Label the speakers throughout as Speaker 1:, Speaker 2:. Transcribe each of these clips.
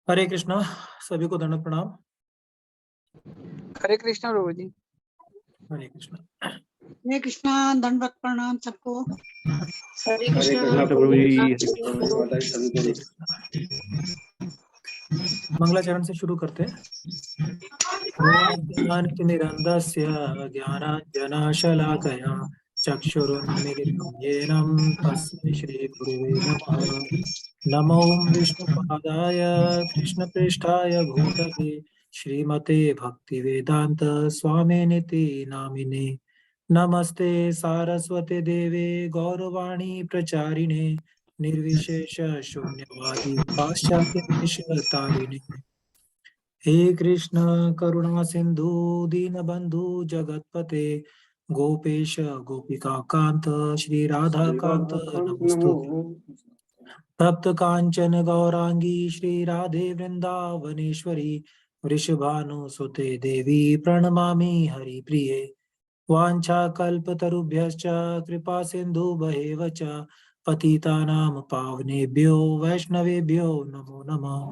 Speaker 1: हरे कृष्णा। सभी को दंडवत प्रणाम।
Speaker 2: हरे कृष्णा प्रभु जी।
Speaker 1: हरे कृष्णा।
Speaker 3: हरे कृष्णा, दंडवत प्रणाम सबको।
Speaker 4: हरे कृष्णा प्रभु जी।
Speaker 1: मंगलाचरण से शुरू करते हैं। ज्ञानाञ्जनतिमिरन्धस्य ज्ञानाञ्जनशलाकया चक्षुरुन्मीलितं येन तस्मै श्रीगुरुवे नमः। नमो विष्णुपादाय कृष्णप्रेष्ठाय भूतले श्रीमते भक्तिवेदान्त स्वामिनिति नामिने। नमस्ते सारस्वते देवे गौरवाणी प्रचारिणे निर्विशेष शून्यवादी पाश्चात्य देशतारिणे। हे कृष्ण करुणा सिंधु दीनबंधु जगतपते गोपेश गोपिका कांत श्री राधा कांत नमस्तुते। तप्त कांचन गौरांगी श्री राधे वृंदावनेश्वरी वृषभानुसुते देवी प्रणमामि हरिप्रिये। वाञ्छाकल्पतरुभ्यश्च कृपा सिन्धुभ्येव च पतितानां पावनेभ्यो वैष्णवेभ्यो नमो नमः।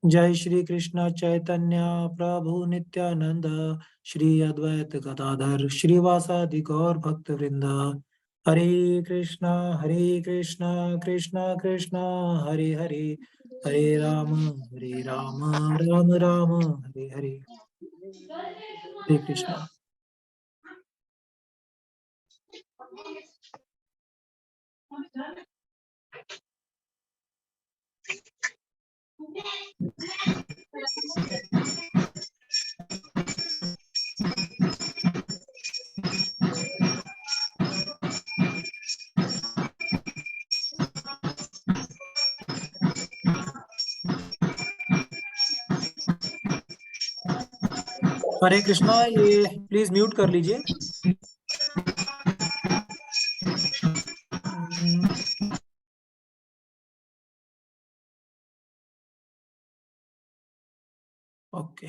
Speaker 1: जय श्री कृष्ण चैतन्य प्रभु नित्यानंद श्री अद्वैत गदाधर श्रीवासादि गौर भक्त वृंद। हरे कृष्णा कृष्ण कृष्ण हरे हरे, हरे राम राम राम हरे हरे। हरे कृष्णा। हरे कृष्णा। ये प्लीज म्यूट कर लीजिए। ओके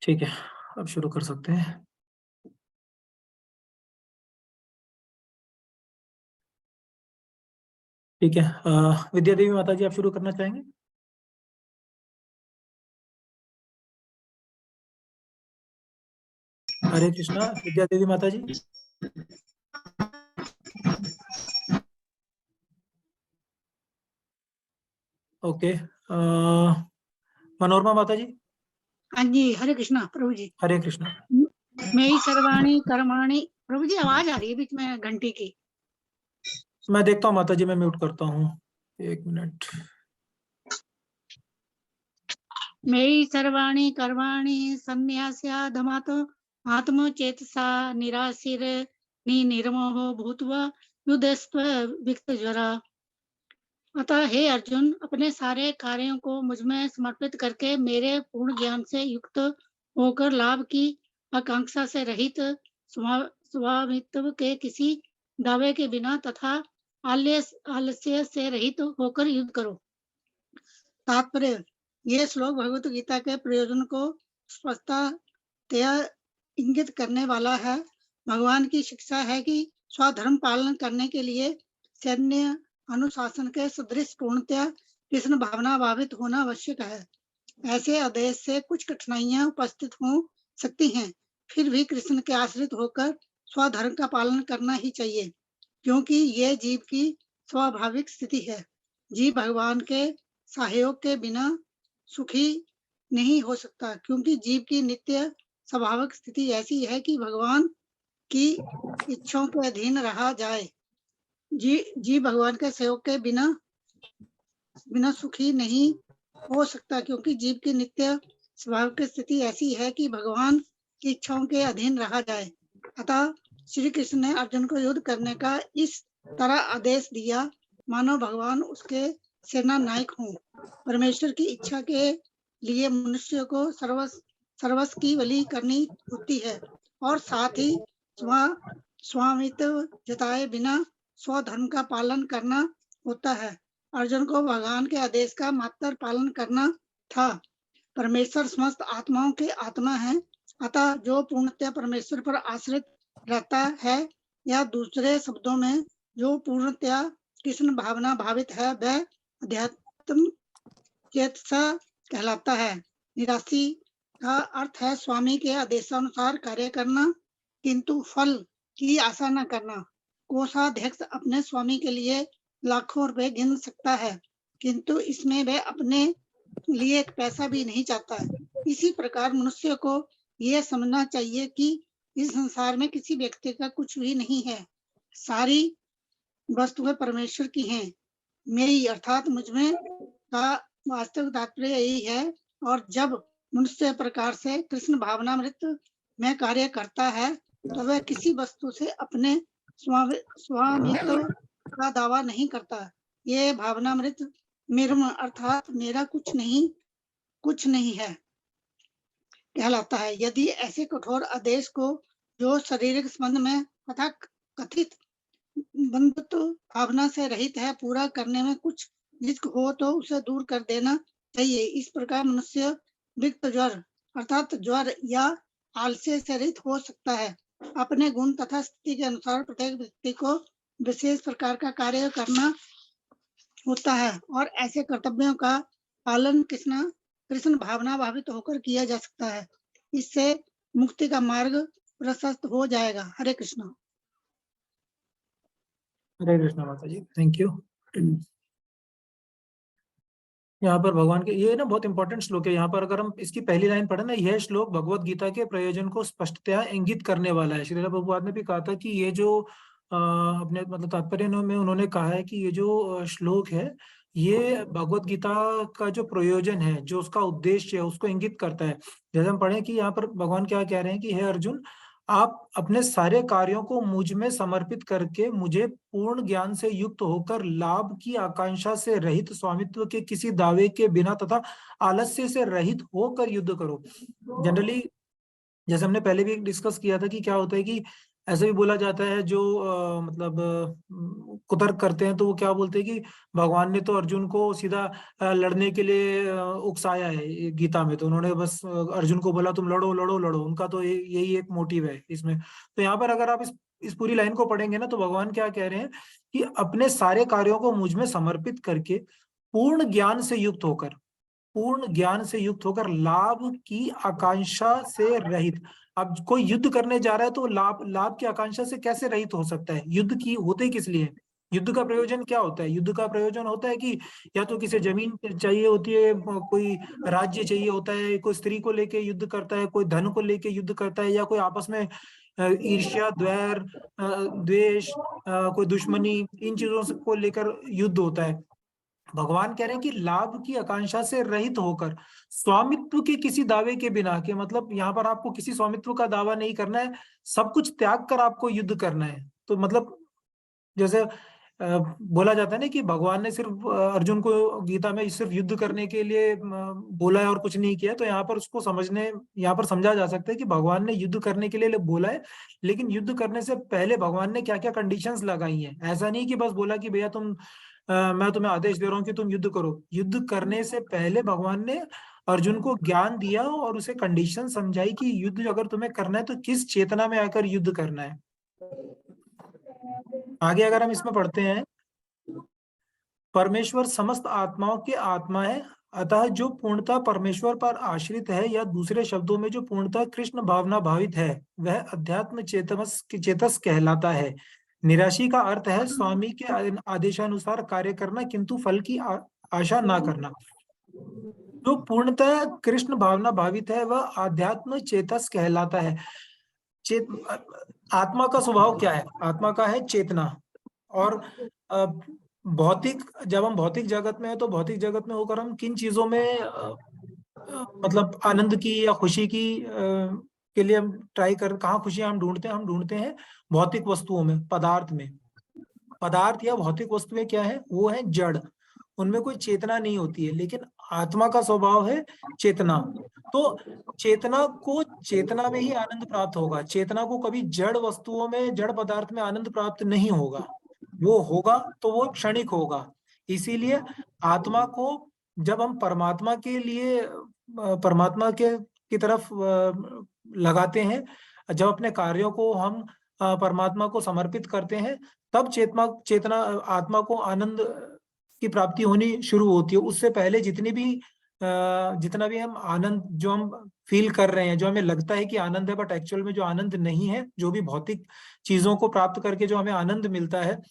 Speaker 1: ठीक है, अब शुरू कर सकते हैं। ठीक है, विद्या देवी माता जी आप शुरू करना चाहेंगे? हरे कृष्णा विद्या देवी माता जी। ओके, मनोरमा माता जी।
Speaker 3: हाँ जी, हरे कृष्णा प्रभु जी।
Speaker 1: हरे कृष्णा।
Speaker 3: मयि सर्वाणि कर्माणि। प्रभु जी आवाज आ रही है बीच में घंटी की।
Speaker 1: मैं देखता हूँ माता जी, मैं म्यूट करता हूँ, एक मिनट।
Speaker 3: मयि सर्वाणि कर्माणि सन्न्यास्याधमात् आत्मचेतसा निराशीर निर्मोहो भूत्वा युधस्त्व विक्तज्वरा। अतः हे अर्जुन, अपने सारे कार्यों को मुझ में समर्पित करके मेरे पूर्ण ज्ञान से युक्त होकर लाभ की आकांक्षा से रहित स्वामित्व के किसी दावे के बिना तथा आलस्य से रहित होकर युद्ध करो। तात्पर्य, ये श्लोक भगवत गीता के प्रयोजन को स्पष्टतया इंगित करने वाला है। भगवान की शिक्षा है कि स्वधर्म पालन करने के लिए सैन्य अनुशासन के सदृश पूर्णतया कृष्ण भावना भावित होना आवश्यक है। ऐसे आदेश से कुछ कठिनाइयां उपस्थित हो सकती हैं, फिर भी कृष्ण के आश्रित होकर स्वधर्म का पालन करना ही चाहिए, क्योंकि यह जीव की स्वाभाविक स्थिति है। जीव भगवान के सहयोग के बिना सुखी नहीं हो सकता, क्योंकि जीव की नित्य स्वाभाविक स्थिति ऐसी है कि भगवान की इच्छाओं के अधीन रहा जाए। जीव भगवान के सहयोग के बिना सुखी नहीं हो सकता, क्योंकि जीव की नित्य स्वाभाविक स्थिति ऐसी है कि भगवान की इच्छाओं के अधीन रहा जाए। अतः श्री कृष्ण ने अर्जुन को युद्ध करने का इस तरह आदेश दिया मानो भगवान उसके सेना नायक हों। परमेश्वर की इच्छा के लिए मनुष्य को सर्वस्व की बलि करनी होती है और साथ ही स्वामित्व जताए बिना स्वधर्म का पालन करना होता है। अर्जुन को भगवान के आदेश का मात्र पालन करना था। परमेश्वर समस्त आत्माओं के आत्मा है, अतः जो पूर्णतया परमेश्वर पर आश्रित रहता है, या दूसरे शब्दों में जो पूर्णतया कृष्ण भावना भावित है, वह आत्म चेतसा कहलाता है। निराशी का अर्थ है स्वामी के आदेशानुसार कार्य करना किंतु फल की आशा न करना। कोषाध्यक्ष अपने स्वामी के लिए लाखों रुपए गिन सकता है किंतु इसमें वह अपने लिए एक पैसा भी नहीं चाहता है। इसी प्रकार मनुष्य को यह समझना चाहिए कि इस संसार में किसी व्यक्ति का कुछ भी नहीं है, सारी वस्तुएं परमेश्वर की हैं। मेरी अर्थात मुझमें का वास्तविक तात्पर्य यही है। और जब मनुष्य प्रकार से कृष्ण भावनामृत में कार्य करता है तो वह किसी वस्तु से अपने स्वामित्व का दावा नहीं करता। ये भावनामृत निर्म अर्थात मेरा कुछ नहीं है कहलाता है। यदि ऐसे कठोर आदेश को जो शारीरिक संबंध में तथा कथित बंधुत्व भावना से रहित है पूरा करने में कुछ झिझक हो तो उसे दूर कर देना चाहिए। इस प्रकार मनुष्य विक्त ज्वर अर्थात ज्वर या आलस्य से रहित हो सकता है। अपने गुण तथा स्थिति के अनुसार प्रत्येक व्यक्ति को विशेष प्रकार का कार्य करना होता है और ऐसे कर्तव्यों का पालन कृष्ण भावना भावित होकर किया जा सकता है। इससे मुक्ति का मार्ग प्रशस्त हो जाएगा। हरे कृष्ण।
Speaker 1: हरे कृष्ण माता जी, थैंक यू। यहाँ पर भगवान के ये ना बहुत इंपॉर्टेंट श्लोक है। यहाँ पर अगर हम इसकी पहली लाइन पढ़े ना, यह श्लोक भगवत गीता के प्रयोजन को स्पष्टतया इंगित करने वाला है। श्रील प्रभुपाद ने भी कहा था कि ये जो अपने मतलब तात्पर्य में उन्होंने कहा है कि ये जो श्लोक है ये भगवत गीता का जो प्रयोजन है, जो उसका उद्देश्य है, उसको इंगित करता है। जैसे हम पढ़े कि यहाँ पर भगवान क्या कह रहे हैं कि हे अर्जुन, आप अपने सारे कार्यों को मुझ में समर्पित करके मुझे पूर्ण ज्ञान से युक्त होकर लाभ की आकांक्षा से रहित, स्वामित्व के किसी दावे के बिना तथा आलस्य से रहित होकर युद्ध करो। जनरली जैसे हमने पहले भी डिस्कस किया था कि क्या होता है कि ऐसे भी बोला जाता है जो कुतर्क करते हैं तो वो क्या बोलते हैं कि भगवान ने तो अर्जुन को सीधा लड़ने के लिए उकसाया है गीता में, तो उन्होंने बस अर्जुन को बोला तुम लड़ो लड़ो लड़ो, उनका तो यही एक मोटिव है इसमें। तो यहाँ पर अगर आप इस पूरी लाइन को पढ़ेंगे ना तो भगवान क्या कह रहे हैं कि अपने सारे कार्यों को मुझ में समर्पित करके पूर्ण ज्ञान से युक्त होकर लाभ की आकांक्षा से रहित। अब कोई युद्ध करने जा रहा है तो लाभ की आकांक्षा से कैसे रहित हो सकता है? युद्ध की होते किस लिए? युद्ध का प्रयोजन क्या होता है? युद्ध का प्रयोजन होता है कि या तो किसी जमीन चाहिए होती है, कोई राज्य चाहिए होता है, कोई स्त्री को लेके युद्ध करता है, कोई धन को लेके युद्ध करता है, या कोई आपस में ईर्ष्या, द्वेष, कोई दुश्मनी, इन चीजों को लेकर युद्ध होता है। भगवान कह रहे हैं कि लाभ की आकांक्षा से रहित होकर, स्वामित्व के किसी दावे के बिना, के मतलब यहाँ पर आपको किसी स्वामित्व का दावा नहीं करना है, सब कुछ त्याग कर आपको युद्ध करना है। तो मतलब जैसे बोला जाता है ना कि भगवान ने सिर्फ अर्जुन को गीता में सिर्फ युद्ध करने के लिए बोला है और कुछ नहीं किया, तो यहाँ पर उसको यहाँ पर समझा जा सकता है कि भगवान ने युद्ध करने के लिए बोला है, लेकिन युद्ध करने से पहले भगवान ने क्या क्या कंडीशंस लगाई हैं। ऐसा नहीं कि बस बोला कि भैया मैं तुम्हें आदेश दे रहा हूँ कि तुम युद्ध करो। युद्ध करने से पहले भगवान ने अर्जुन को ज्ञान दिया और उसे कंडीशन समझाई कि युद्ध अगर तुम्हें करना है तो किस चेतना में आकर युद्ध करना है। आगे अगर हम इसमें पढ़ते हैं, परमेश्वर समस्त आत्माओं के आत्मा है, अतः जो पूर्णतः परमेश्वर पर आश्रित है, या दूसरे शब्दों में जो पूर्णतः कृष्ण भावना भावित है, वह अध्यात्म चेतस कहलाता है। निराशी का अर्थ है स्वामी के आदेशानुसार कार्य करना किंतु फल की आशा ना करना। जो पूर्णतः कृष्ण भावना भावित है वह आध्यात्म चेतस कहलाता है। आत्मा का स्वभाव क्या है? आत्मा का है चेतना। और जब हम भौतिक जगत में है तो भौतिक जगत में होकर हम किन चीजों में मतलब आनंद की या खुशी की के लिए हम कहाँ खुशियां हम ढूंढते हैं भौतिक वस्तुओं में, पदार्थ या भौतिक वस्तुएं क्या है? वो है जड़, उनमें कोई चेतना नहीं होती है। लेकिन आत्मा का स्वभाव है चेतना। तो चेतना में ही आनंद प्राप्त होगा। चेतना को कभी जड़ वस्तुओं में, जड़ पदार्थ में आनंद प्राप्त नहीं होगा। वो होगा तो वो क्षणिक होगा। इसीलिए आत्मा को जब हम परमात्मा की तरफ लगाते हैं, जब अपने कार्यों को हम परमात्मा को समर्पित करते हैं, तब चेतना आत्मा को आनंद की प्राप्ति होनी शुरू होती है। उससे पहले जितना भी हम आनंद जो हम फील कर रहे हैं, जो हमें लगता है कि आनंद है, बट एक्चुअल में जो आनंद नहीं है, जो भी भौतिक चीजों को प्राप्त करके जो हमें आनंद मिलता है,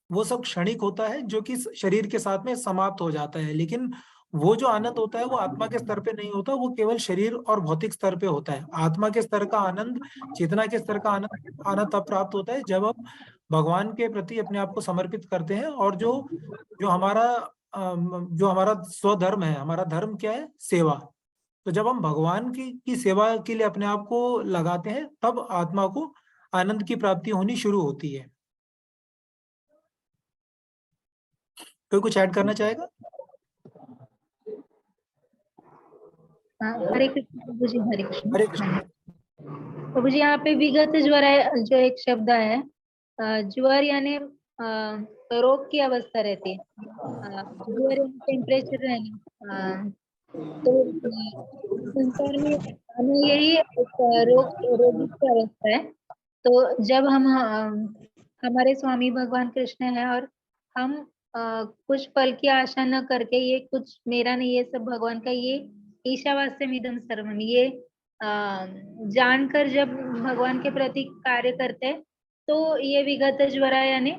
Speaker 1: वो सब क्षणिक होता है, जो कि शरीर के साथ में समाप्त हो जाता है। लेकिन वो जो आनंद होता है वो आत्मा के स्तर पे नहीं होता, वो केवल शरीर और भौतिक स्तर पे होता है। आत्मा के स्तर का आनंद, चेतना के स्तर का आनंद तब प्राप्त होता है जब हम भगवान के प्रति अपने आप को समर्पित करते हैं, और जो जो हमारा जो हमारा स्वधर्म है, हमारा धर्म क्या है? सेवा। तो जब हम भगवान की सेवा के लिए अपने आप को लगाते हैं, तब आत्मा को आनंद की प्राप्ति होनी शुरू होती है। कोई कुछ ऐड करना चाहेगा?
Speaker 5: हरे कृष्ण प्रभु जी, हरे कृष्ण।
Speaker 1: हरे कृष्ण।
Speaker 5: प्रभु जी, यहाँ पे विगत ज्वर है जो एक शब्द है, ज्वर यानी रोग की अवस्था रहती है। ज्वर टेम्परेचर रहना, तो संसार में यही एक रोगी की अवस्था है। तो जब हम हमारे स्वामी भगवान कृष्ण है, और हम कुछ फल की आशा न करके, ये कुछ मेरा नहीं, ये सब भगवान का, ये ईशावास्यमिदं सर्वम, ये जानकर जब भगवान के प्रति कार्य करते हैं, तो ये विगत ज्वर यानी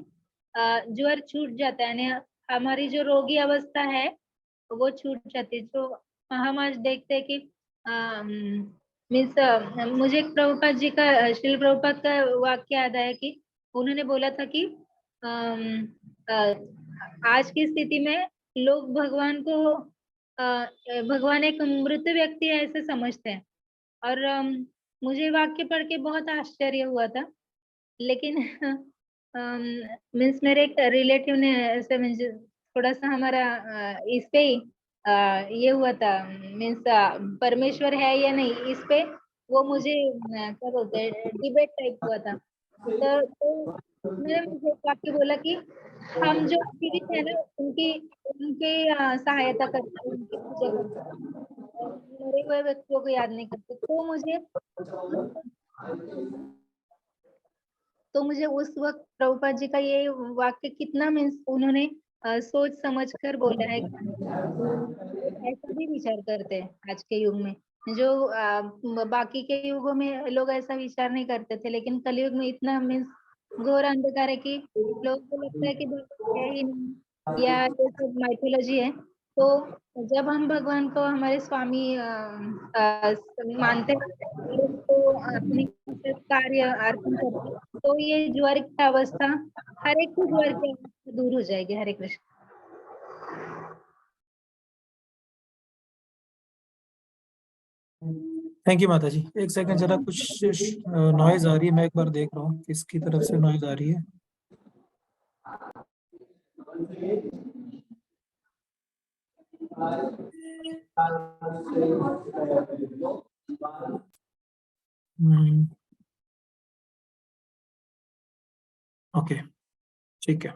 Speaker 5: ज्वर छूट जाता है, यानी हमारी जो रोगी अवस्था है वो छूट जाती है। जो हम आज देखते हैं कि मीन्स मुझे एक प्रभुपाद जी का, श्रील प्रभुपाद का वाक्य याद आया कि उन्होंने बोला था कि आज की स्थिति में लोग भगवान को भगवान एक मृत व्यक्ति है ऐसे समझते हैं। और मुझे वाक्य पढ़ के बहुत आश्चर्य हुआ था। लेकिन मीन्स मेरे एक रिलेटिव ने ऐसे मुझे थोड़ा सा हमारा इस पे ही ये हुआ था, मीन्स परमेश्वर है या नहीं, इस पे वो मुझे क्या बोलते हैं, डिबेट टाइप हुआ था। तो मैंने मुझे वाक्य बोला कि हम जो पीड़ित है ना, उनकी सहायता करते हैं, उनकी पूजा करते हैं, मरे हुए व्यक्तियों को याद नहीं करते। तो मुझे उस वक्त प्रभुपाद जी का ये वाक्य कितना मीन्स उन्होंने सोच समझ कर बोला है। ऐसा भी विचार करते हैं आज के युग में, जो बाकी के युगों में लोग ऐसा विचार नहीं करते थे, लेकिन कलयुग में इतना मीन्स घोर अंधकार है कि लोगों को लगता है कि भगवान है ही नहीं, या ये सब माइथोलॉजी है। तो जब हम भगवान को हमारे स्वामी मानते हैं, तो अपने कार्य अर्पण करते हैं, तो ये ज्वर की अवस्था, हर एक की ज्वर की अवस्था दूर हो जाएगी। हरे कृष्ण।
Speaker 1: थैंक यू माता जी। एक सेकंड, जरा कुछ नॉइज आ रही है, मैं एक बार देख रहा हूँ किसकी तरफ से नॉइज आ रही है। ओके, ठीक है।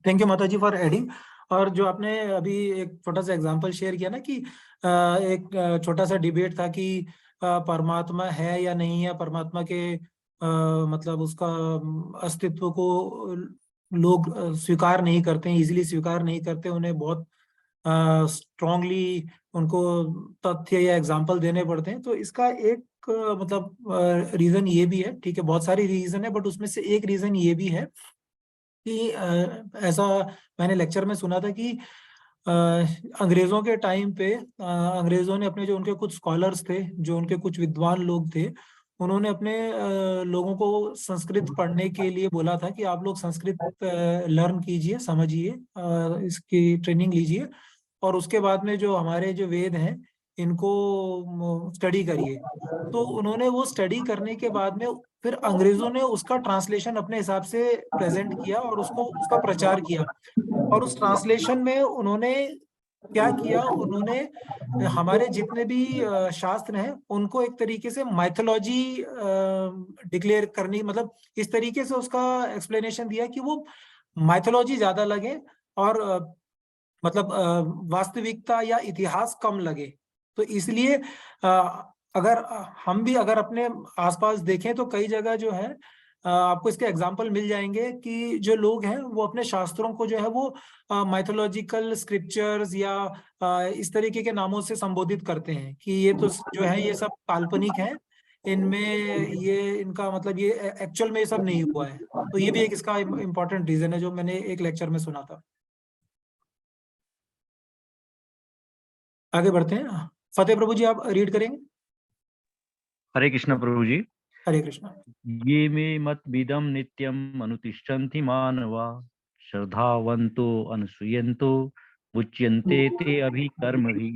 Speaker 1: थैंक यू माता जी फॉर एडिंग। और जो आपने अभी एक छोटा सा एग्जांपल शेयर किया ना कि एक छोटा सा डिबेट था कि परमात्मा है या नहीं है, परमात्मा के मतलब उसका अस्तित्व को लोग स्वीकार नहीं करते हैं, इजीली स्वीकार नहीं करते, उन्हें बहुत स्ट्रांगली उनको तथ्य या एग्जांपल देने पड़ते हैं। तो इसका एक मतलब रीजन ये भी है, ठीक है, बहुत सारी रीजन है, बट उसमें से एक रीजन ये भी है कि ऐसा मैंने लेक्चर में सुना था कि अंग्रेजों के टाइम पे अंग्रेजों ने अपने जो उनके कुछ स्कॉलर्स थे, जो उनके कुछ विद्वान लोग थे, उन्होंने अपने लोगों को संस्कृत पढ़ने के लिए बोला था कि आप लोग संस्कृत लर्न कीजिए, समझिए, इसकी ट्रेनिंग लीजिए, और उसके बाद में जो हमारे जो वेद हैं इनको स्टडी करिए। तो उन्होंने वो स्टडी करने के बाद में फिर अंग्रेजों ने उसका ट्रांसलेशन अपने हिसाब से प्रेजेंट किया और उसका प्रचार किया। और उस ट्रांसलेशन में उन्होंने क्या किया, उन्होंने हमारे जितने भी शास्त्र हैं उनको एक तरीके से माइथोलॉजी डिक्लेयर करनी, मतलब इस तरीके से उसका एक्सप्लेनेशन दिया कि वो माइथोलॉजी ज्यादा लगे और मतलब वास्तविकता या इतिहास कम लगे। तो इसलिए अगर हम भी अगर अपने आसपास देखें तो कई जगह जो है आपको इसके एग्जाम्पल मिल जाएंगे कि जो लोग हैं वो अपने शास्त्रों को जो है वो माइथोलॉजिकल स्क्रिप्चर्स या इस तरीके के नामों से संबोधित करते हैं कि ये तो जो है ये सब काल्पनिक है, इनमें ये इनका मतलब ये एक्चुअल में ये सब नहीं हुआ है। तो ये भी एक इसका इम्पोर्टेंट रीजन है जो मैंने एक लेक्चर में सुना था। आगे बढ़ते हैं। फतेह प्रभु जी आप रीड करेंगे।
Speaker 6: हरे कृष्ण प्रभु जी।
Speaker 1: हरे कृष्णा।
Speaker 6: ये मे मत विदम नित्यम अनुतिष्ठन्ति मानवा श्रद्धावन्तो अनुसूयन्तो उच्यन्ते ते अभिकर्म भी।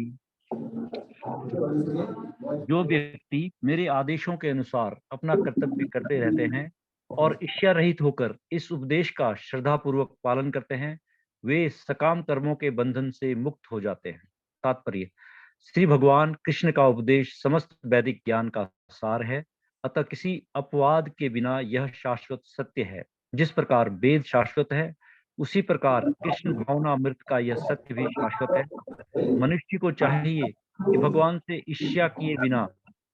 Speaker 6: जो व्यक्ति मेरे आदेशों के अनुसार अपना कर्तव्य करते रहते हैं और इच्छा रहित होकर इस उपदेश का श्रद्धा पूर्वक पालन करते हैं, वे सकाम कर्मों के बंधन से मुक्त हो जाते हैं। तात्पर्य, श्री भगवान कृष्ण का उपदेश समस्त वैदिक ज्ञान का सार है, अतः किसी अपवाद के बिना यह शाश्वत सत्य है। जिस प्रकार वेद शाश्वत है, उसी प्रकार कृष्ण भावनामृत का यह सत्य भी शाश्वत है। मनुष्य को चाहिए कि भगवान से ईर्ष्या किए बिना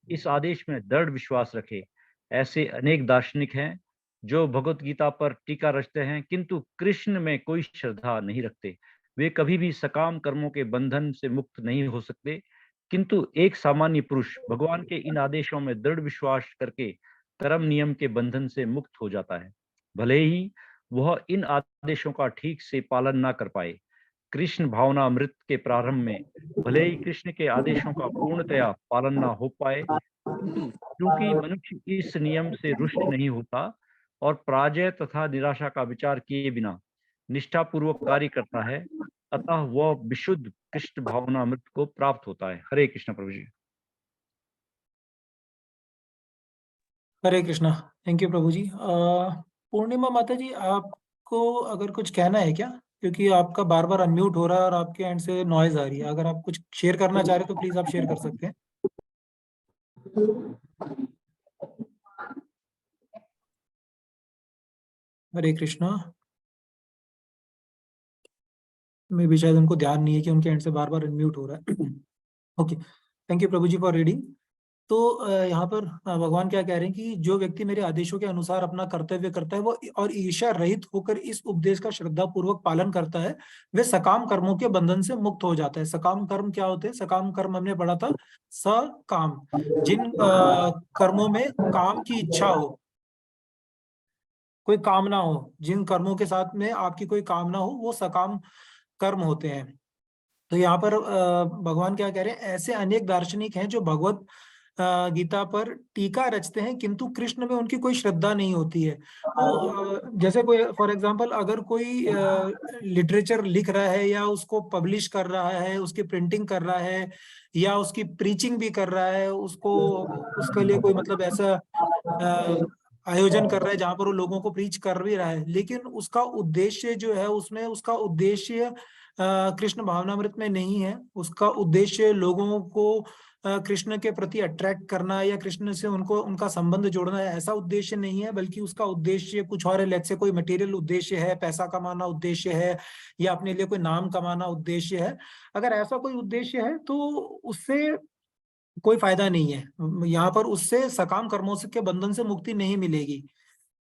Speaker 6: इस आदेश में दृढ़ विश्वास रखे। ऐसे अनेक दार्शनिक हैं जो भगवत गीता पर टीका रचते हैं किंतु कृष्ण में कोई श्रद्धा नहीं रखते। वे कभी भी सकाम कर्मों के बंधन से मुक्त नहीं हो सकते, किंतु एक सामान्य पुरुष भगवान के इन आदेशों में दृढ़ विश्वास करके कर्म नियम के बंधन से मुक्त हो जाता है, भले ही वह इन आदेशों का ठीक से पालन ना कर पाए। कृष्ण भावना अमृत के प्रारंभ में भले ही कृष्ण के आदेशों का पूर्णतया पालन ना हो पाए, किंतु क्योंकि मनुष्य इस नियम से रुष्ट नहीं होता और पराजय तथा निराशा का विचार किए बिना निष्ठापूर्वक कार्य करता है, अतः वह विशुद्ध कृष्ण भावना अमृत को प्राप्त होता है। हरे कृष्ण प्रभु जी।
Speaker 1: हरे कृष्णा। थैंक यू प्रभु जी। पूर्णिमा माता जी आपको अगर कुछ कहना है क्या, क्योंकि आपका बार बार अनम्यूट हो रहा है और आपके एंड से नॉइज आ रही है। अगर आप कुछ शेयर करना चाह रहे हो तो प्लीज आप शेयर कर सकते हैं। हरे कृष्णा। मे भी शायद उनको ध्यान नहीं है कि उनके एंड से बार बार अनम्यूट हो रहा है। Okay, thank you Prabhu ji for reading. तो यहाँ पर भगवान क्या कह रहे हैं कि जो व्यक्ति मेरे आदेशों के अनुसार अपना कर्तव्य करता है वो और ईर्ष्या रहित होकर इस उपदेश का श्रद्धा पूर्वक पालन करता है, वे सकाम कर्मों के बंधन से मुक्त हो जाता है। सकाम कर्म क्या होते हैं? सकाम कर्म हमने पढ़ा था, सकाम जिन कर्मों में काम की इच्छा हो, कोई कामना हो, जिन कर्मों के साथ में आपकी कोई कामना हो, वो सकाम कर्म होते हैं। तो यहाँ पर भगवान क्या कह रहे हैं, ऐसे अनेक दार्शनिक हैं जो भगवत गीता पर टीका रचते हैं किंतु कृष्ण में उनकी कोई श्रद्धा नहीं होती है। तो जैसे कोई फॉर एग्जांपल अगर कोई लिटरेचर लिख रहा है या उसको पब्लिश कर रहा है, उसकी प्रिंटिंग कर रहा है या उसकी प्रीचिंग भी कर रहा है, उसको उसके लिए कोई मतलब ऐसा आयोजन कर रहा है जहां पर वो लोगों को प्रीच कर भी रहा है, लेकिन उसका उद्देश्य जो है उसमें उसका उद्देश्य कृष्ण भावनामृत में नहीं है। उसका उद्देश्य लोगों को कृष्ण के प्रति अट्रैक्ट करना या कृष्ण से उनको उनका संबंध जोड़ना है, ऐसा उद्देश्य नहीं है, बल्कि उसका उद्देश्य कुछ और है। लेट्स से कोई मटेरियल उद्देश्य है, पैसा कमाना उद्देश्य है या अपने लिए कोई नाम कमाना उद्देश्य है। अगर ऐसा कोई उद्देश्य है तो उससे कोई फायदा नहीं है। यहाँ पर उससे सकाम कर्मों के बंधन से मुक्ति नहीं मिलेगी।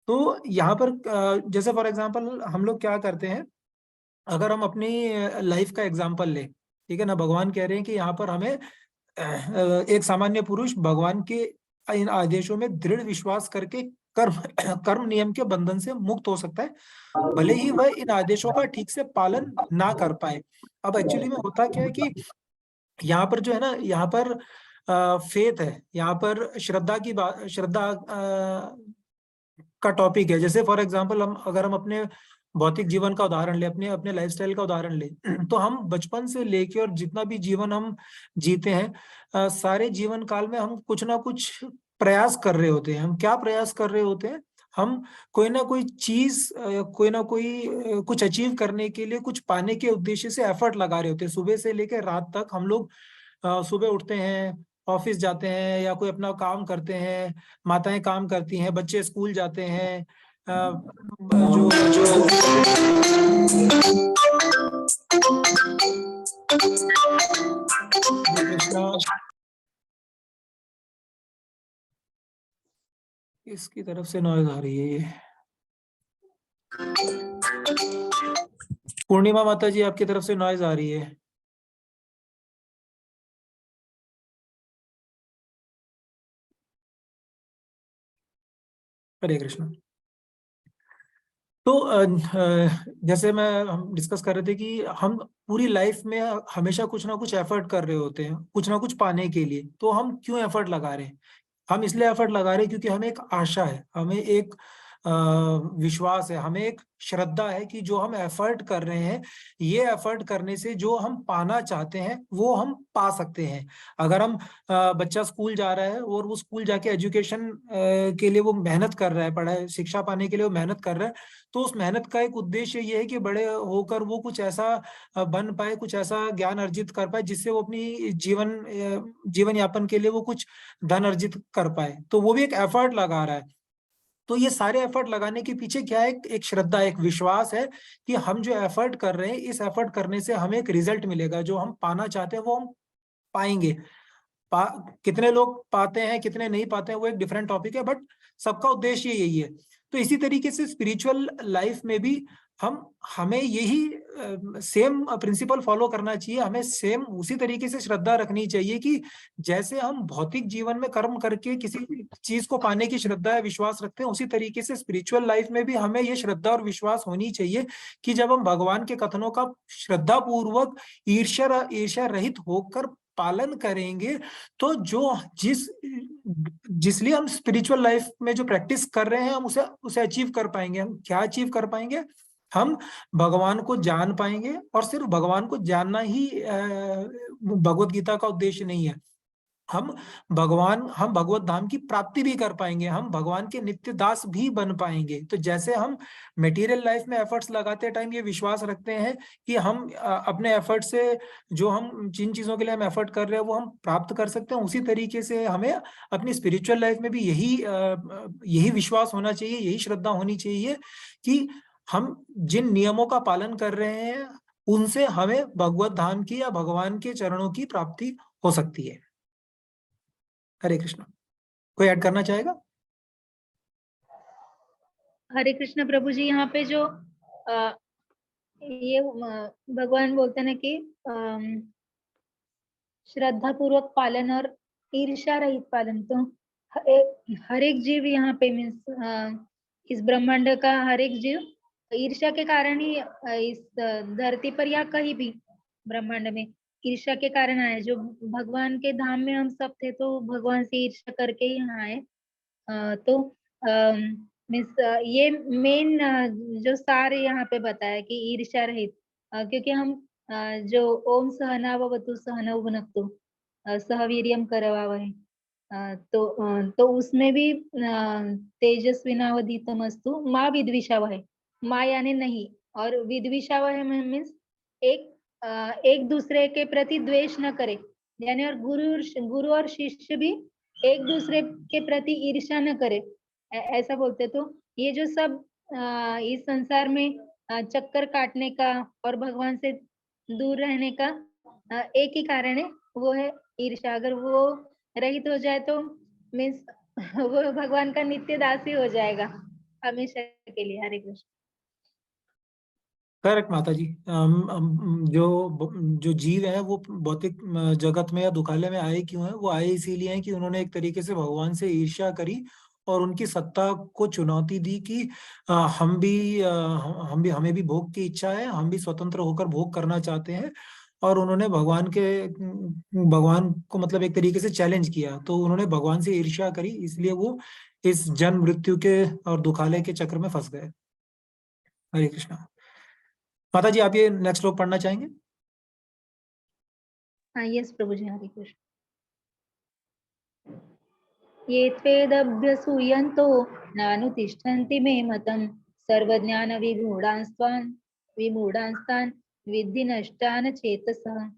Speaker 1: तो यहाँ पर जैसे फॉर एग्जाम्पल हम लोग क्या करते हैं, अगर हम अपनी लाइफ का एग्जाम्पल ले, ठीक है ना, भगवान कह रहे हैं कि यहाँ पर हमें एक सामान्य पुरुष भगवान के इन आदेशों में दृढ़ विश्वास करके कर्म नियम के बंधन से मुक्त हो सकता है, भले ही वह इन आदेशों का ठीक से पालन ना कर पाए। अब एक्चुअली में होता क्या है कि यहाँ पर जो है ना, यहाँ पर फेथ है, यहाँ पर श्रद्धा की बात, श्रद्धा का टॉपिक है। जैसे फॉर एग्जांपल अगर हम अपने भौतिक जीवन का उदाहरण ले, अपने अपने लाइफस्टाइल का उदाहरण ले, तो हम बचपन से लेके और जितना भी जीवन हम जीते हैं, सारे जीवन काल में हम कुछ ना कुछ प्रयास कर रहे होते हैं। हम क्या प्रयास कर रहे होते हैं? हम कोई ना कोई चीज, कोई ना कोई कुछ अचीव करने के लिए, कुछ पाने के उद्देश्य से एफर्ट लगा रहे होते हैं। सुबह से लेकर रात तक हम लोग सुबह उठते हैं, ऑफिस जाते हैं या कोई अपना काम करते हैं, माताएं काम करती हैं, बच्चे स्कूल जाते हैं, जो इसकी तरफ से नॉइज आ रही है ये। पूर्णिमा माता जी, आपकी तरफ से नॉइज आ रही है। हरे कृष्ण। तो जैसे हम डिस्कस कर रहे थे कि हम पूरी लाइफ में हमेशा कुछ ना कुछ एफर्ट कर रहे होते हैं कुछ ना कुछ पाने के लिए। तो हम क्यों एफर्ट लगा रहे हैं? हम इसलिए एफर्ट लगा रहे हैं क्योंकि हमें एक आशा है, हमें एक विश्वास है, हमें एक श्रद्धा है कि जो हम एफर्ट कर रहे हैं, ये एफर्ट करने से जो हम पाना चाहते हैं वो हम पा सकते हैं। अगर हम बच्चा स्कूल जा रहा है और वो स्कूल जाके एजुकेशन के लिए वो मेहनत कर रहा है, पढ़ाई शिक्षा पाने के लिए वो मेहनत कर रहा है, तो उस मेहनत का एक उद्देश्य ये है कि बड़े होकर वो कुछ ऐसा बन पाए, कुछ ऐसा ज्ञान अर्जित कर पाए जिससे वो अपनी जीवन यापन के लिए वो कुछ धन अर्जित कर पाए। तो वो भी एक एफर्ट लगा रहा है। तो ये सारे एफर्ट लगाने के पीछे क्या है? एक श्रद्धा, एक विश्वास है कि हम जो एफर्ट कर रहे हैं, इस एफर्ट करने से हमें एक रिजल्ट मिलेगा, जो हम पाना चाहते हैं वो हम पाएंगे। कितने लोग पाते हैं, कितने नहीं पाते हैं, वो एक डिफरेंट टॉपिक है, बट सबका उद्देश्य यही है। तो इसी तरीके से स्पिरिचुअल लाइफ में भी हमें यही सेम प्रिंसिपल फॉलो करना चाहिए। हमें सेम उसी तरीके से श्रद्धा रखनी चाहिए कि जैसे हम भौतिक जीवन में कर्म करके किसी चीज को पाने की श्रद्धा या विश्वास रखते हैं, उसी तरीके से स्पिरिचुअल लाइफ में भी हमें ये श्रद्धा और विश्वास होनी चाहिए कि जब हम भगवान के कथनों का श्रद्धा पूर्वक ईर्ष्या रहित होकर पालन करेंगे, तो जो जिसलिए हम स्पिरिचुअल लाइफ में जो प्रैक्टिस कर रहे हैं, हम उसे अचीव कर पाएंगे। हम क्या अचीव कर पाएंगे? हम भगवान को जान पाएंगे, और सिर्फ भगवान को जानना ही भगवत गीता का उद्देश्य नहीं है। हम भगवत धाम की प्राप्ति भी कर पाएंगे, हम भगवान के नित्य दास भी बन पाएंगे। तो जैसे हम मटेरियल लाइफ में एफर्ट्स लगाते टाइम ये विश्वास रखते हैं कि हम अपने एफर्ट से जो हम जिन चीजों के लिए हम एफर्ट कर रहे हैं वो हम प्राप्त कर सकते हैं, उसी तरीके से हमें अपनी स्पिरिचुअल लाइफ में भी यही विश्वास होना चाहिए, यही श्रद्धा होनी चाहिए कि हम जिन नियमों का पालन कर रहे हैं उनसे हमें भगवत धाम की या भगवान के चरणों की प्राप्ति हो सकती है। हरे कृष्ण। कोई ऐड करना चाहेगा?
Speaker 5: हरे कृष्ण प्रभु जी। यहाँ पे जो ये भगवान बोलते हैं ना कि श्रद्धा पूर्वक पालन और ईर्ष्या रहित पालन, तो हर एक जीव यहाँ पे मीन्स इस ब्रह्मांड का हर एक जीव ईर्ष्या के कारण ही इस धरती पर या कहीं भी ब्रह्मांड में ईर्ष्या के कारण आए। जो भगवान के धाम में हम सब थे तो भगवान से ईर्ष्या करके ही यहाँ आए। तो मीन्स ये मेन जो सार यहाँ पे बताया कि ईर्ष्या रहित, क्योंकि हम जो ओम सहनाववतु सहनौ भुनक्तु सह वीर्यं करवावहै, तो उसमें भी तेजस्विनावधीतमस्तु माँ विद्विषावहै। माँ यानी नहीं, और विद्विषावहै मीन्स एक दूसरे के प्रति द्वेष न करे, यानी और गुरु और शिष्य भी एक दूसरे के प्रति ईर्ष्या न करे, ऐसा बोलते। तो ये जो सब इस संसार में चक्कर काटने का और भगवान से दूर रहने का एक ही कारण है, वो है ईर्ष्या। अगर वो रहित हो जाए तो मीन्स वो भगवान का नित्य दास ही हो जाएगा हमेशा के लिए। हरे कृष्ण।
Speaker 1: करेक्ट माता जी। जो जीव है वो भौतिक जगत में या दुखालय में आए क्यों है? वो आए इसीलिए हैं कि उन्होंने एक तरीके से भगवान से ईर्ष्या करी और उनकी सत्ता को चुनौती दी कि हमें भी भोग की इच्छा है, हम भी स्वतंत्र होकर भोग करना चाहते हैं। और उन्होंने भगवान को मतलब एक तरीके से चैलेंज किया, तो उन्होंने भगवान से ईर्ष्या करी, इसलिए वो इस जन्म मृत्यु के और दुखालय के चक्र में फंस गए। हरे कृष्णा। माता जी, आप ये नेक्स्ट श्लोक पढ़ना चाहेंगे?
Speaker 5: हाँ, यस प्रभु जी। हरे कृष्ण। ये त्वेदभ्यसूयन्तो नानुतिष्ठन्ति मे मतम् सर्वज्ञान विमूढांस्तान् विद्धि नष्टान चेतसः।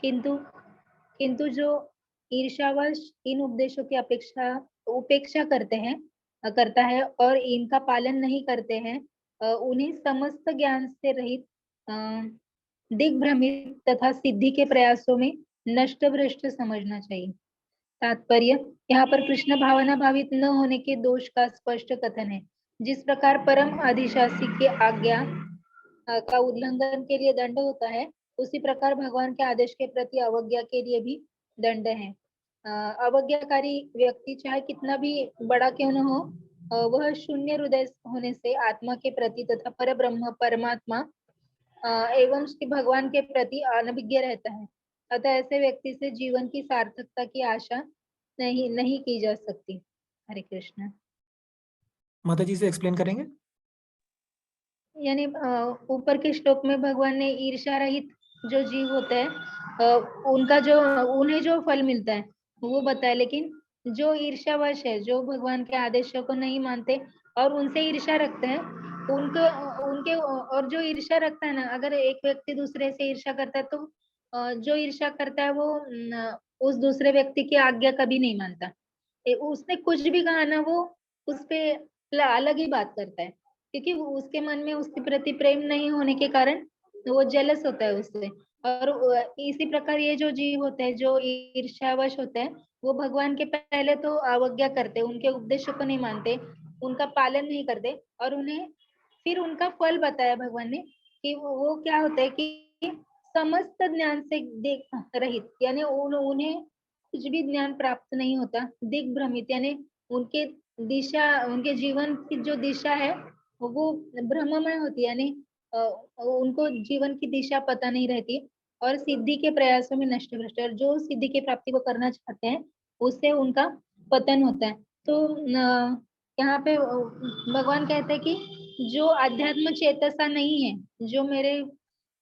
Speaker 5: किंतु जो ईर्ष्यावश इन उपदेशों की उपेक्षा करता है और इनका पालन नहीं करते हैं, उन्हें समस्त ज्ञान से रहित, दिग्भ्रमित तथा सिद्धि के प्रयासों में नष्ट भ्रष्ट समझना चाहिए। तात्पर्य, यहाँ पर कृष्ण भावना भावित न होने के दोष का स्पष्ट कथन है। जिस प्रकार परम अधिशासी की आज्ञा का उल्लंघन के लिए दंड होता है, उसी प्रकार भगवान के आदेश के प्रति अवज्ञा के लिए भी दंड है। अवज्ञाकारी व्यक्ति चाहे कितना भी बड़ा क्यों न हो, वह शून्य हृदय होने से आत्मा के प्रति तथा पर ब्रह्म परमात्मा एवं श्री भगवान के प्रति अनभिज्ञ रहता है। अतः ऐसे व्यक्ति से जीवन की सार्थकता की आशा नहीं की जा सकती। हरे कृष्ण।
Speaker 1: माता जी से एक्सप्लेन करेंगे।
Speaker 5: यानी ऊपर के श्लोक में भगवान ने ईर्ष्या रहित जो जीव होते हैं, उनका जो उन्हें जो फल मिलता है वो बताया, लेकिन जो ईर्ष्यावश है, जो भगवान के आदेशों को नहीं मानते और उनसे ईर्ष्या रखते हैं, उनके और जो ईर्ष्या रखता है ना, अगर एक व्यक्ति दूसरे से ईर्ष्या करता है तो जो ईर्ष्या करता है वो उस दूसरे व्यक्ति की आज्ञा कभी नहीं मानता। उसने कुछ भी कहा ना, वो उस पे अलग ही बात करता है, क्योंकि उसके मन में उसके प्रति प्रेम नहीं होने के कारण वो जेलस होता है उससे। और इसी प्रकार ये जो जीव होते हैं, जो ईर्ष्यावश होते हैं, वो भगवान के पहले तो अवज्ञा करते, उनके उपदेशों को नहीं मानते, उनका पालन नहीं करते, और उन्हें फिर उनका फल बताया भगवान ने कि वो क्या होता है कि समस्त ज्ञान से रहित, यानी उन्हें कुछ भी ज्ञान प्राप्त नहीं होता, दिग्भ्रमित, यानी उनके दिशा, उनके जीवन की जो दिशा है वो भ्रममय होती है, यानी उनको जीवन की दिशा पता नहीं रहती, और सिद्धि के प्रयासों में नष्ट भ्रष्ट, और जो सिद्धि की प्राप्ति को करना चाहते हैं उससे उनका पतन होता है। तो यहाँ पे भगवान कहते हैं कि जो अध्यात्म चेतसा नहीं है, जो मेरे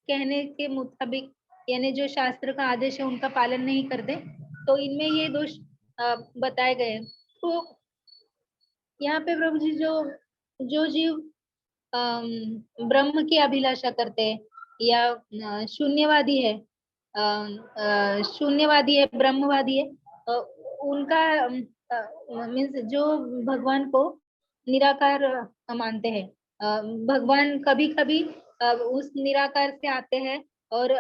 Speaker 5: कहने के मुताबिक, यानी जो शास्त्र का आदेश है उनका पालन नहीं करते, तो इनमें ये दोष बताए गए। तो यहाँ पे प्रभु जी जो जीव ब्रह्म की अभिलाषा करते हैं या शून्यवादी है, ब्रह्मवादी है, उनका मीन्स जो भगवान को निराकार मानते हैं, भगवान कभी कभी उस निराकार से आते हैं और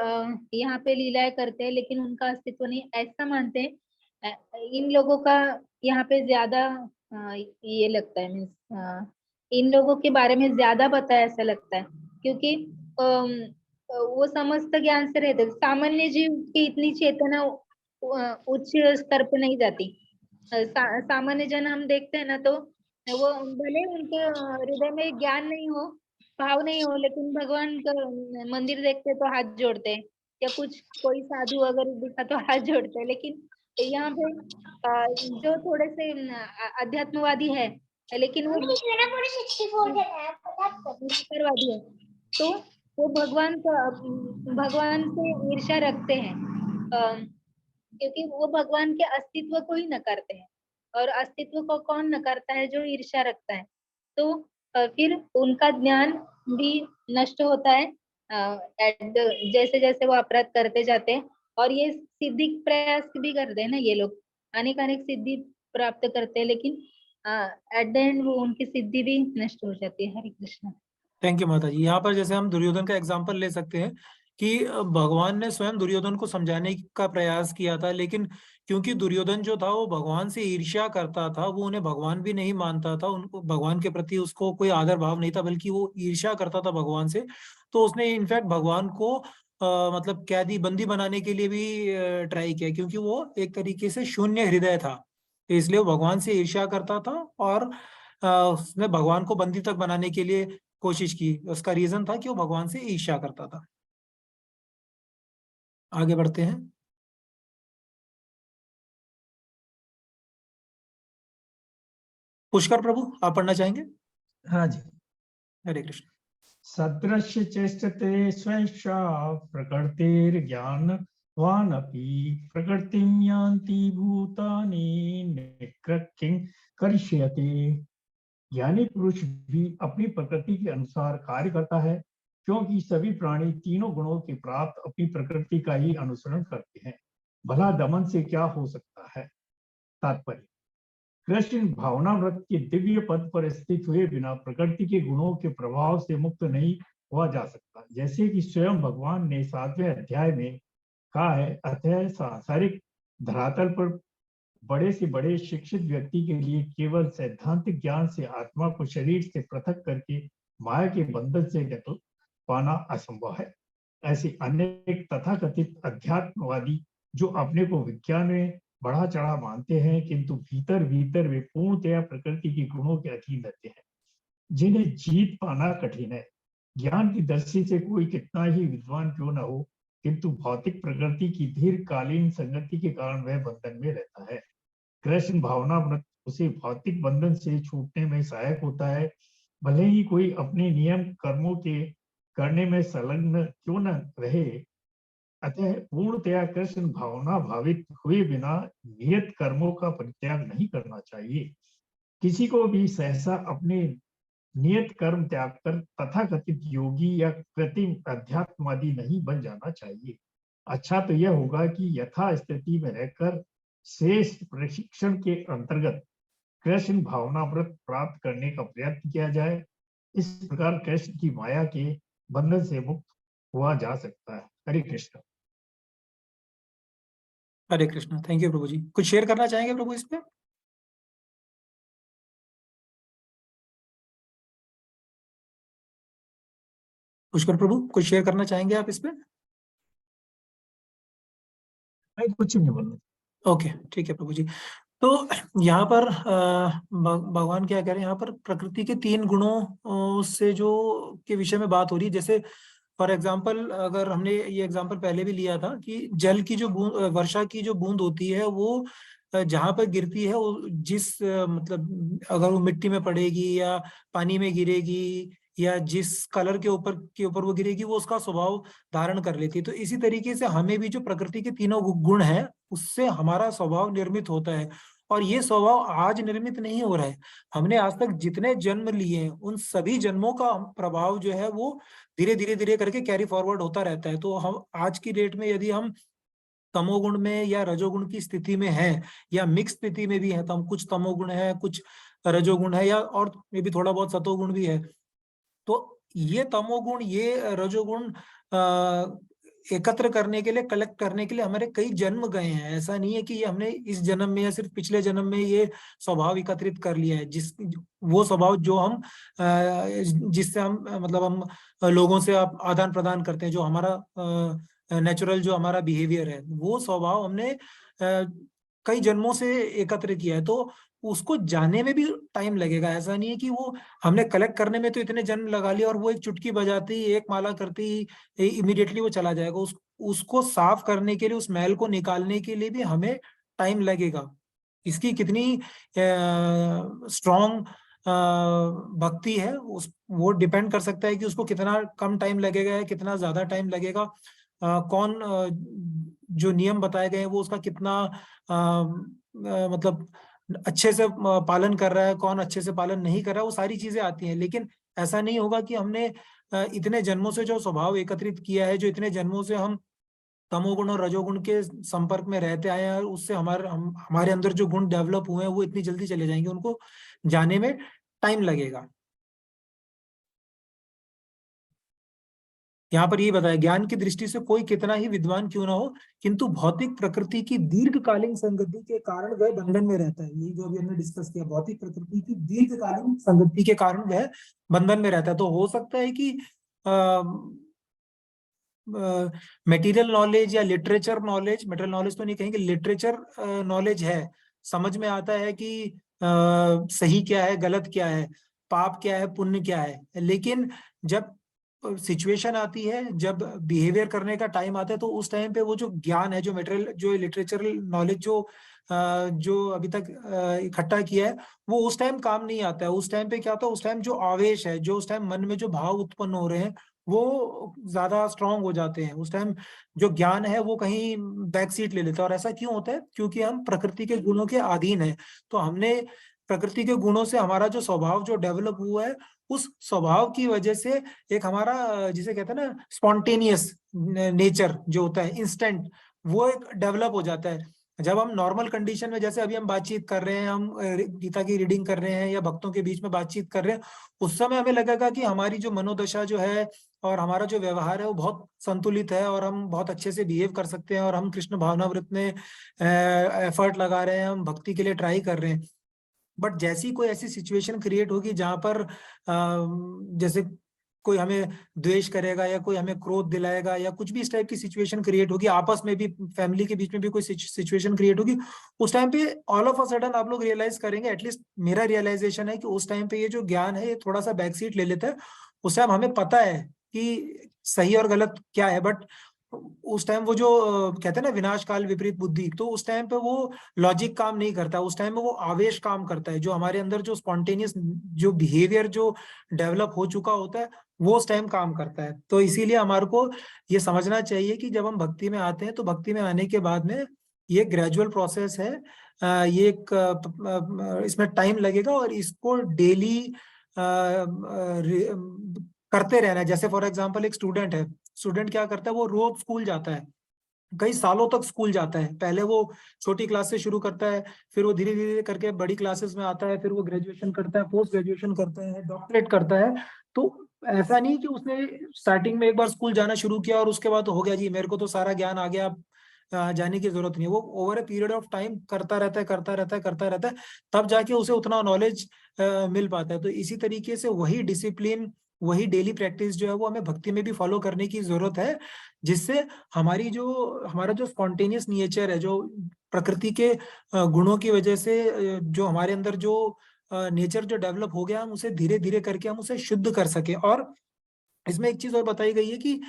Speaker 5: यहाँ पे लीलाएं करते हैं, लेकिन उनका अस्तित्व नहीं, ऐसा मानते हैं। इन लोगों का यहाँ पे ज्यादा ये लगता है, मीन्स इन लोगों के बारे में ज्यादा पता है ऐसा लगता है, क्योंकि वो समस्त ज्ञान से रहते, सामान्य जीव की इतनी चेतना उच्च स्तर पे नहीं जाती। सामान्य जन हम देखते हैं ना, तो वो भले उनके हृदय में ज्ञान नहीं हो, भाव नहीं हो, लेकिन भगवान का मंदिर देखते तो हाथ जोड़ते हैं, या कुछ कोई साधु अगर दिखा तो हाथ जोड़ते हैं। लेकिन यहाँ पे जो थोड़े से अध्यात्मवादी है, लेकिन वो निराकारवादी है, तो वो भगवान से ईर्ष्या रखते हैं, क्योंकि वो भगवान के अस्तित्व को ही नकारते हैं, और अस्तित्व को कौन नकारता है? जो ईर्ष्या रखता है। तो फिर उनका ज्ञान भी नष्ट होता है जैसे जैसे वो अपराध करते जाते हैं, और ये सिद्धि प्रयास भी करते हैं ना, ये लोग अनेक सिद्धि प्राप्त करते हैं, लेकिन एट द एंड वो उनकी सिद्धि भी नष्ट हो जाती है। हरे कृष्ण।
Speaker 1: थैंक यू माता जी। यहाँ पर जैसे हम दुर्योधन का एग्जाम्पल ले सकते हैं कि भगवान ने स्वयं दुर्योधन को समझाने का प्रयास किया था, लेकिन क्योंकि दुर्योधन जो था वो भगवान से ईर्ष्या करता था, वो उन्हें भगवान भी नहीं मानता था, उनको भगवान के प्रति उसको कोई आदर भाव नहीं था, बल्कि वो ईर्ष्या करता था भगवान से। तो उसने इनफैक्ट भगवान को मतलब कैदी बंदी बनाने के लिए भी ट्राई किया, क्योंकि वो एक तरीके से शून्य हृदय था, तो इसलिए वो भगवान से ईर्ष्या करता था, और उसने भगवान को बंदी तक बनाने के लिए कोशिश की। उसका रीजन था कि वो भगवान से ईर्ष्या करता था। आगे बढ़ते हैं। पुष्कर प्रभु, आप पढ़ना चाहेंगे?
Speaker 7: हाँ जी।
Speaker 1: हरे कृष्ण।
Speaker 7: सदृश्य चेष्टते स्वैषा प्रकृतिर्ज्ञानवानपि प्रकृतिं यान्ति भूतानि निकृतिं करिष्यति। ज्ञानी पुरुष भी अपनी प्रकृति के अनुसार कार्य करता है, क्योंकि सभी प्राणी तीनों गुणों के प्राप्त अपनी प्रकृति का ही अनुसरण करते हैं। भला दमन से क्या हो सकता है? तात्पर्य, कृष्ण भावनाव्रत के दिव्य पद पर स्थित हुए बिना प्रकृति के गुणों के प्रभाव से मुक्त नहीं हुआ जा सकता। जैसे कि स्वयं भगवान ने 7वें अध्याय में कहा है, अतः सांसारिक धरातल पर बड़े से बड़े शिक्षित व्यक्ति के लिए केवल सैद्धांतिक ज्ञान से आत्मा को शरीर से पृथक करके माया के बंधन से निकल पाना असंभव है। ऐसे अनेक तथाकथित अध्यात्मवादी जो अपने को विज्ञान में बढ़ा चढ़ा मानते हैं, किंतु भीतर भीतर वे पूर्णतया प्रकृति के गुणों के अधीन रहते हैं, जिन्हें जीत पाना कठिन है। ज्ञान की दृष्टि से कोई कितना ही विद्वान क्यों न हो, किंतु भौतिक प्रकृति की दीर्घकालीन संगति के कारण वह बंधन में रहता है। कृष्ण भावनामृत उसे भौतिक बंधन से छूटने में सहायक होता है, भले ही कोई अपने नियम कर्मों के करने में संलग्न क्यों न रहे। अतः पूर्णतया कृष्ण भावना भावित हुए बिना नियत कर्मों का परित्याग नहीं करना चाहिए। किसी को भी सहसा अपने नियत कर्म त्याग कर तथाकथित योगी या कृत्रिम अध्यात्मवादी नहीं बन जाना चाहिए। अच्छा तो यह होगा कि यथा स्थिति में रहकर श्रेष्ठ प्रशिक्षण के अंतर्गत कृष्ण भावनाव्रत प्राप्त करने का प्रयत्न किया जाए। इस प्रकार कृष्ण की माया के बंधन से मुक्त हुआ जा सकता है। हरे कृष्ण।
Speaker 1: हरे कृष्ण। थैंक यू प्रभु जी। कुछ शेयर करना चाहेंगे प्रभु इस पे? पुष्कर प्रभु कुछ शेयर करना चाहेंगे आप इस पे?
Speaker 7: नहीं, कुछ नहीं बोलना।
Speaker 1: ओके, ठीक है प्रभु जी। तो यहाँ पर भगवान क्या कह रहे हैं, यहाँ पर प्रकृति के 3 गुणों से जो के विषय में बात हो रही है। जैसे फॉर एग्जाम्पल, अगर हमने ये एग्जाम्पल पहले भी लिया था कि जल की जो बूंद, वर्षा की जो बूंद होती है, वो जहाँ पर गिरती है, वो जिस मतलब अगर वो मिट्टी में पड़ेगी या पानी में गिरेगी या जिस कलर के ऊपर वो गिरेगी, वो उसका स्वभाव धारण कर लेती है। तो इसी तरीके से हमें भी जो प्रकृति के 3 गुण हैं, उससे हमारा स्वभाव निर्मित होता है। और ये स्वभाव आज निर्मित नहीं हो रहा है। हमने आज तक जितने जन्म लिए हैं, उन सभी जन्मों का प्रभाव जो है वो धीरे धीरे करके कैरी फॉरवर्ड होता रहता है। तो हम आज की डेट में यदि हम तमोगुण में या रजोगुण की स्थिति में हैं, या मिक्स स्थिति में भी है, तो हम कुछ तमोगुण है, कुछ रजोगुण है, या और मे भी थोड़ा बहुत सतोगुण भी है। तो ये तमोगुण, ये रजोगुण एकत्र करने के लिए, कलेक्ट करने के लिए हमारे कई जन्म गए हैं। ऐसा नहीं है कि ये हमने इस जन्म में या सिर्फ पिछले जन्म में ये स्वभाव एकत्रित कर लिया है। वो स्वभाव जो हम जिससे हम मतलब हम लोगों से आदान प्रदान करते हैं, जो हमारा नेचुरल जो हमारा बिहेवियर है, वो स्वभाव हमने कई जन्मों से एकत्र किया है। तो उसको जानने में भी टाइम लगेगा। ऐसा नहीं है कि वो हमने कलेक्ट करने में तो इतने जन्म लगा लिए और वो एक चुटकी बजाती ही, एक माला करती ही इमीडिएटली वो चला जाएगा। उसको साफ करने के लिए, उस मैल को निकालने के लिए भी हमें टाइम लगेगा। इसकी कितनी स्ट्रॉन्ग भक्ति है, वो डिपेंड कर सकता है कि उसको कितना कम टाइम लगेगा या कितना ज्यादा टाइम लगेगा। कौन जो नियम बताए गए हैं वो उसका कितना मतलब अच्छे से पालन कर रहा है, कौन अच्छे से पालन नहीं कर रहा है, वो सारी चीजें आती हैं। लेकिन ऐसा नहीं होगा कि हमने इतने जन्मों से जो स्वभाव एकत्रित किया है, जो इतने जन्मों से हम तमोगुण और रजोगुण के संपर्क में रहते आए हैं, उससे हमारे अंदर जो गुण डेवलप हुए हैं वो इतनी जल्दी चले जाएंगे, उनको जाने में टाइम लगेगा। यहाँ पर ये बताया, ज्ञान की दृष्टि से कोई कितना ही विद्वान क्यों ना हो, किंतु भौतिक प्रकृति की दीर्घकालीन संगति के कारण वह बंधन में रहता है। यही जो अभी हमने डिस्कस किया, भौतिक प्रकृति की दीर्घकालीन संगति के कारण वह बंधन में रहता है। तो हो सकता है कि मटेरियल नॉलेज या लिटरेचर नॉलेज, मटेरियल नॉलेज तो नहीं कहेंगे, लिटरेचर नॉलेज है, समझ में आता है कि सही क्या है, गलत क्या है, पाप क्या है, पुण्य क्या है। लेकिन जब सिचुएशन आती है, जब बिहेवियर करने का टाइम आता है, तो उस टाइम पे वो जो ज्ञान है, जो मटेरियल, जो लिटरेचरल नॉलेज जो अभी तक इकट्ठा किया है, वो उस टाइम काम नहीं आता है। उस टाइम पे क्या होता है, उस टाइम जो आवेश है, जो उस टाइम मन में जो भाव उत्पन्न हो रहे हैं, वो ज्यादा स्ट्रांग हो जाते हैं। उस टाइम जो ज्ञान है वो कहीं बैक सीट ले लेता है। और ऐसा क्यों होता है? क्योंकि हम प्रकृति के गुणों के अधीन है। तो हमने प्रकृति के गुणों से हमारा जो स्वभाव जो डेवलप हुआ है, उस स्वभाव की वजह से एक हमारा, जिसे कहते हैं ना, स्पॉन्टेनियस नेचर जो होता है, इंस्टेंट, वो एक डेवलप हो जाता है। जब हम नॉर्मल कंडीशन में, जैसे अभी हम बातचीत कर रहे हैं, हम गीता की रीडिंग कर रहे हैं या भक्तों के बीच में बातचीत कर रहे हैं, उस समय हमें लगेगा कि हमारी जो मनोदशा जो है, और हमारा जो व्यवहार है वो बहुत संतुलित है और हम बहुत अच्छे से बिहेव कर सकते हैं और हम कृष्ण भावनामृत में एफर्ट लगा रहे हैं, हम भक्ति के लिए ट्राई कर रहे हैं। बट जैसी कोई ऐसी सिचुएशन क्रिएट होगी जहां पर जैसे कोई हमें द्वेष करेगा या कोई हमें क्रोध दिलाएगा या कुछ भी इस टाइप की सिचुएशन क्रिएट होगी, आपस में भी, फैमिली के बीच में भी कोई सिचुएशन क्रिएट होगी, उस टाइम पे ऑल ऑफ अ सडन आप लोग रियलाइज करेंगे, एटलीस्ट मेरा रियलाइजेशन है कि उस टाइम पे ये जो ज्ञान है ये थोड़ा सा बैक सीट ले लेता है। उस टाइम हमें पता है कि सही और गलत क्या है, बट उस टाइम वो जो कहते हैं ना विनाश काल विपरीत बुद्धि, तो उस टाइम पे वो लॉजिक काम नहीं करता, उस टाइम में वो आवेश काम करता है। जो हमारे अंदर जो स्पॉन्टेनियस जो बिहेवियर जो डेवलप हो चुका होता है वो उस टाइम काम करता है। तो इसीलिए हमारे को ये समझना चाहिए कि जब हम भक्ति में आते हैं तो भक्ति में आने के बाद में ये ग्रेजुअल प्रोसेस है, ये एक इसमें टाइम लगेगा और इसको डेली करते रहना है। जैसे फॉर एग्जांपल एक स्टूडेंट है, स्टूडेंट क्या करता है, वो रोज स्कूल जाता है, कई सालों तक स्कूल जाता है। पहले वो छोटी क्लास से शुरू करता है, फिर वो धीरे धीरे करके बड़ी क्लासेस में आता है, फिर वो ग्रेजुएशन करता है, पोस्ट ग्रेजुएशन करता है, डॉक्टरेट करता है। तो ऐसा नहीं कि उसने स्टार्टिंग में एक बार स्कूल जाना शुरू किया और उसके बाद हो गया जी मेरे को तो सारा ज्ञान आ गया, जाने की जरूरत नहीं है। वो over a period of time करता रहता है, करता रहता है, करता रहता है, तब जाके उसे उतना नॉलेज मिल पाता है। तो इसी तरीके से वही डिसिप्लिन, वही डेली प्रैक्टिस जो है वो हमें भक्ति में भी फॉलो करने की जरूरत है, जिससे हमारा जो स्पॉन्टेनियस नेचर है, जो प्रकृति के गुणों की वजह से जो हमारे अंदर जो नेचर जो डेवलप हो गया, हम उसे धीरे धीरे करके हम उसे शुद्ध कर सके। और इसमें एक चीज और बताई गई है कि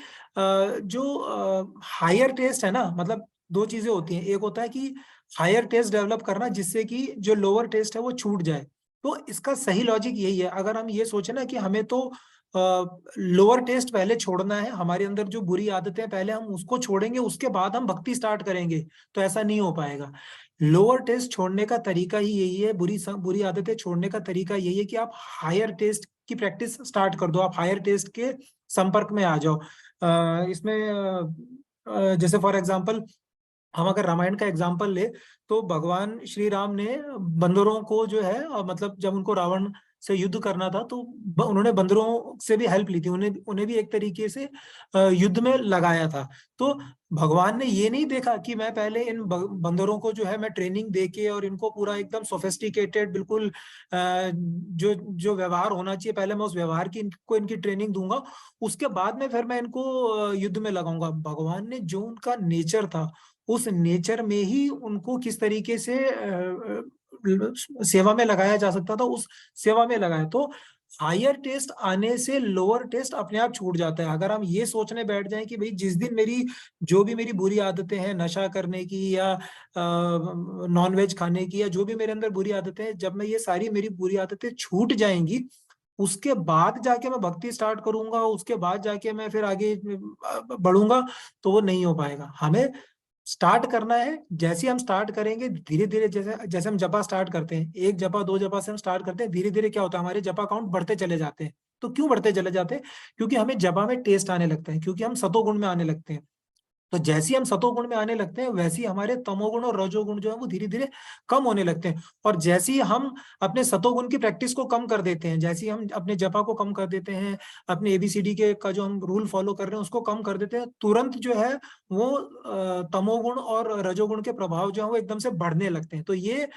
Speaker 1: जो हायर टेस्ट है ना, मतलब दो चीजें होती हैं, एक होता है कि हायर टेस्ट डेवलप करना जिससे कि जो लोअर टेस्ट है वो छूट जाए। तो इसका सही लॉजिक यही है। अगर हम ये सोचे ना कि हमें तो लोअर टेस्ट पहले छोड़ना है, हमारे अंदर जो बुरी आदतें पहले हम उसको छोड़ेंगे उसके बाद हम भक्ति स्टार्ट करेंगे, तो ऐसा नहीं हो पाएगा। लोअर टेस्ट छोड़ने का तरीका ही यही है, बुरी आदतें छोड़ने का तरीका यही है कि आप हायर टेस्ट की प्रैक्टिस स्टार्ट कर दो, आप हायर टेस्ट के संपर्क में आ जाओ। इसमें जैसे फॉर एग्जांपल हम अगर रामायण का एग्जाम्पल ले, तो भगवान श्री राम ने बंदरों को जो है मतलब जब उनको रावण से युद्ध करना था तो उन्होंने बंदरों से भी हेल्प ली थी, उन्हें भी एक तरीके से युद्ध में लगाया था। तो भगवान ने ये नहीं देखा कि मैं पहले इन बंदरों को जो है मैं ट्रेनिंग देके और इनको पूरा एकदम सोफिस्टिकेटेड बिल्कुल जो जो व्यवहार होना चाहिए पहले मैं उस व्यवहार की इनको इनकी ट्रेनिंग दूंगा, उसके बाद में फिर मैं इनको युद्ध में लगाऊंगा। भगवान ने जो उनका नेचर था उस नेचर में ही उनको किस तरीके से सेवा में लगाया जा सकता था, उस सेवा में लगाया। तो हायर टेस्ट आने से लोअर टेस्ट अपने आप छूट जाता है। अगर हम ये सोचने बैठ जाएं कि भाई जिस दिन जो भी मेरी बुरी आदतें हैं, नशा करने की या नॉनवेज खाने की या जो भी मेरे अंदर बुरी आदतें हैं, जब मैं ये सारी मेरी बुरी आदतें छूट जाएंगी उसके बाद जाके मैं भक्ति स्टार्ट करूंगा, उसके बाद जाके मैं फिर आगे बढ़ूंगा, तो वो नहीं हो पाएगा। हमें स्टार्ट करना है, जैसे हम स्टार्ट करेंगे धीरे धीरे, जैसे जैसे हम जपा स्टार्ट करते हैं, एक जपा दो जपा से हम स्टार्ट करते हैं, धीरे धीरे क्या होता है हमारे जपा काउंट बढ़ते चले जाते हैं। तो क्यों बढ़ते चले जाते हैं? क्योंकि हमें जपा में टेस्ट आने लगता है, क्योंकि हम सतोगुण में आने लगते हैं। तो जैसे ही हम सतोगुण में आने लगते हैं वैसे ही हमारे तमोगुण और रजोगुण जो है वो धीरे धीरे कम होने लगते हैं। और जैसे ही हम अपने सतोगुण की प्रैक्टिस को कम कर देते हैं, जैसे ही हम अपने जपा को कम कर देते हैं, अपने एबीसीडी के का जो हम रूल फॉलो कर रहे हैं उसको कम कर देते हैं, तुरंत जो है वो तमोगुण और रजोगुण के प्रभाव जो है वो एकदम से बढ़ने लगते हैं। तो ये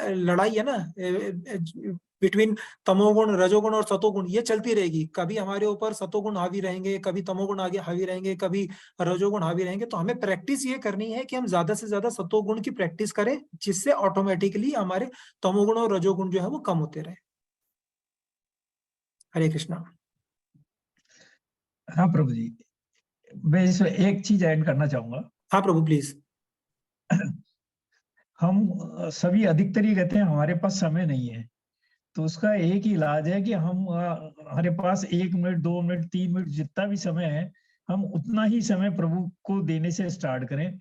Speaker 1: लड़ाई है ना बिटवीन तमोगुण, रजोगुण और सतोगुण, ये चलती रहेगी। कभी हमारे ऊपर सतोगुण हावी रहेंगे, कभी तमोगुण आगे हावी रहेंगे, कभी रजोगुण हावी रहेंगे। तो हमें प्रैक्टिस ये करनी है कि हम ज्यादा से ज्यादा सतोगुण की प्रैक्टिस करें, जिससे ऑटोमेटिकली हमारे तमोगुण और रजोगुण जो है वो कम होते रहे। हरे कृष्णा।
Speaker 7: हाँ प्रभु जी, मैं इसमें एक चीज ऐड करना चाहूंगा।
Speaker 1: हाँ प्रभु प्लीज।
Speaker 7: हम सभी अधिकतर ये कहते हैं हमारे पास समय नहीं है, तो उसका एक ही इलाज है कि हम हमारे पास 1 मिनट 2 मिनट 3 मिनट जितना भी समय है, हम उतना ही समय प्रभु को देने से स्टार्ट करें।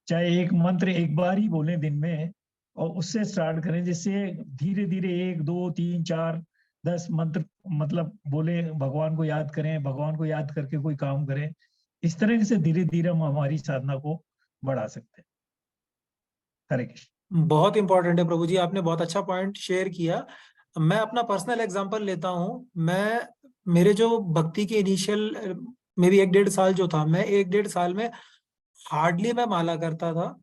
Speaker 7: चाहे एक मंत्र एक बार ही बोलें दिन में, और उससे स्टार्ट करें, जिससे धीरे धीरे 1 2 3 4 10 मंत्र मतलब बोले, भगवान को याद करें, भगवान को याद करके कोई काम करें। इस तरह से धीरे धीरे हम हमारी साधना को बढ़ा सकते हैं। हरे कृष्ण।
Speaker 1: बहुत इंपॉर्टेंट है प्रभु जी, आपने बहुत अच्छा पॉइंट शेयर किया। मैं अपना पर्सनल एग्जांपल लेता हूँ। मैं मेरे जो भक्ति के इनिशियल मे बी 1-1.5 साल जो था, मैं 1-1.5 साल में हार्डली मैं माला करता था,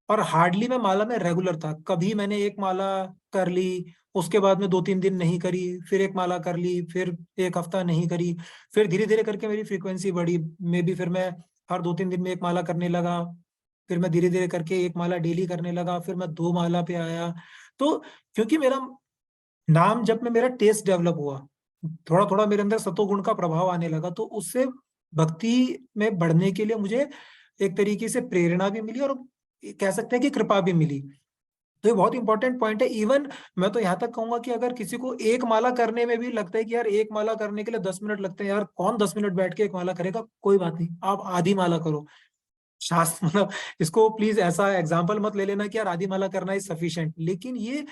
Speaker 1: और हार्डली मैं माला में रेगुलर था। कभी मैंने एक माला कर ली, उसके बाद में 2-3 दिन नहीं करी, फिर एक माला कर ली, फिर एक हफ्ता नहीं करी, फिर धीरे धीरे करके मेरी फ्रीक्वेंसी बढ़ी। मे बी फिर मैं हर 2-3 दिन में एक माला करने लगा, फिर मैं धीरे धीरे करके एक माला डेली करने लगा, फिर मैं 2 माला पे आया। तो क्योंकि मेरा नाम जप में मेरा टेस्ट डेवलप हुआ, थोड़ा थोड़ा मेरे अंदर सतोगुण का प्रभाव आने लगा, तो उससे भक्ति में बढ़ने के लिए मुझे एक तरीके से प्रेरणा भी मिली, और कह सकते हैं कि कृपा भी मिली। तो ये बहुत इंपॉर्टेंट पॉइंट है। इवन मैं तो यहाँ तक कहूंगा कि अगर किसी को एक माला करने में भी लगता है कि यार एक माला करने के लिए 10 मिनट लगते हैं, यार कौन 10 मिनट बैठ के एक माला करेगा, कोई बात नहीं, आप आधी माला करो। शास्त्र मतलब इसको प्लीज ऐसा एग्जाम्पल मत ले लेना कि यार आधी माला करना इज सफिशिएंट, लेकिन ये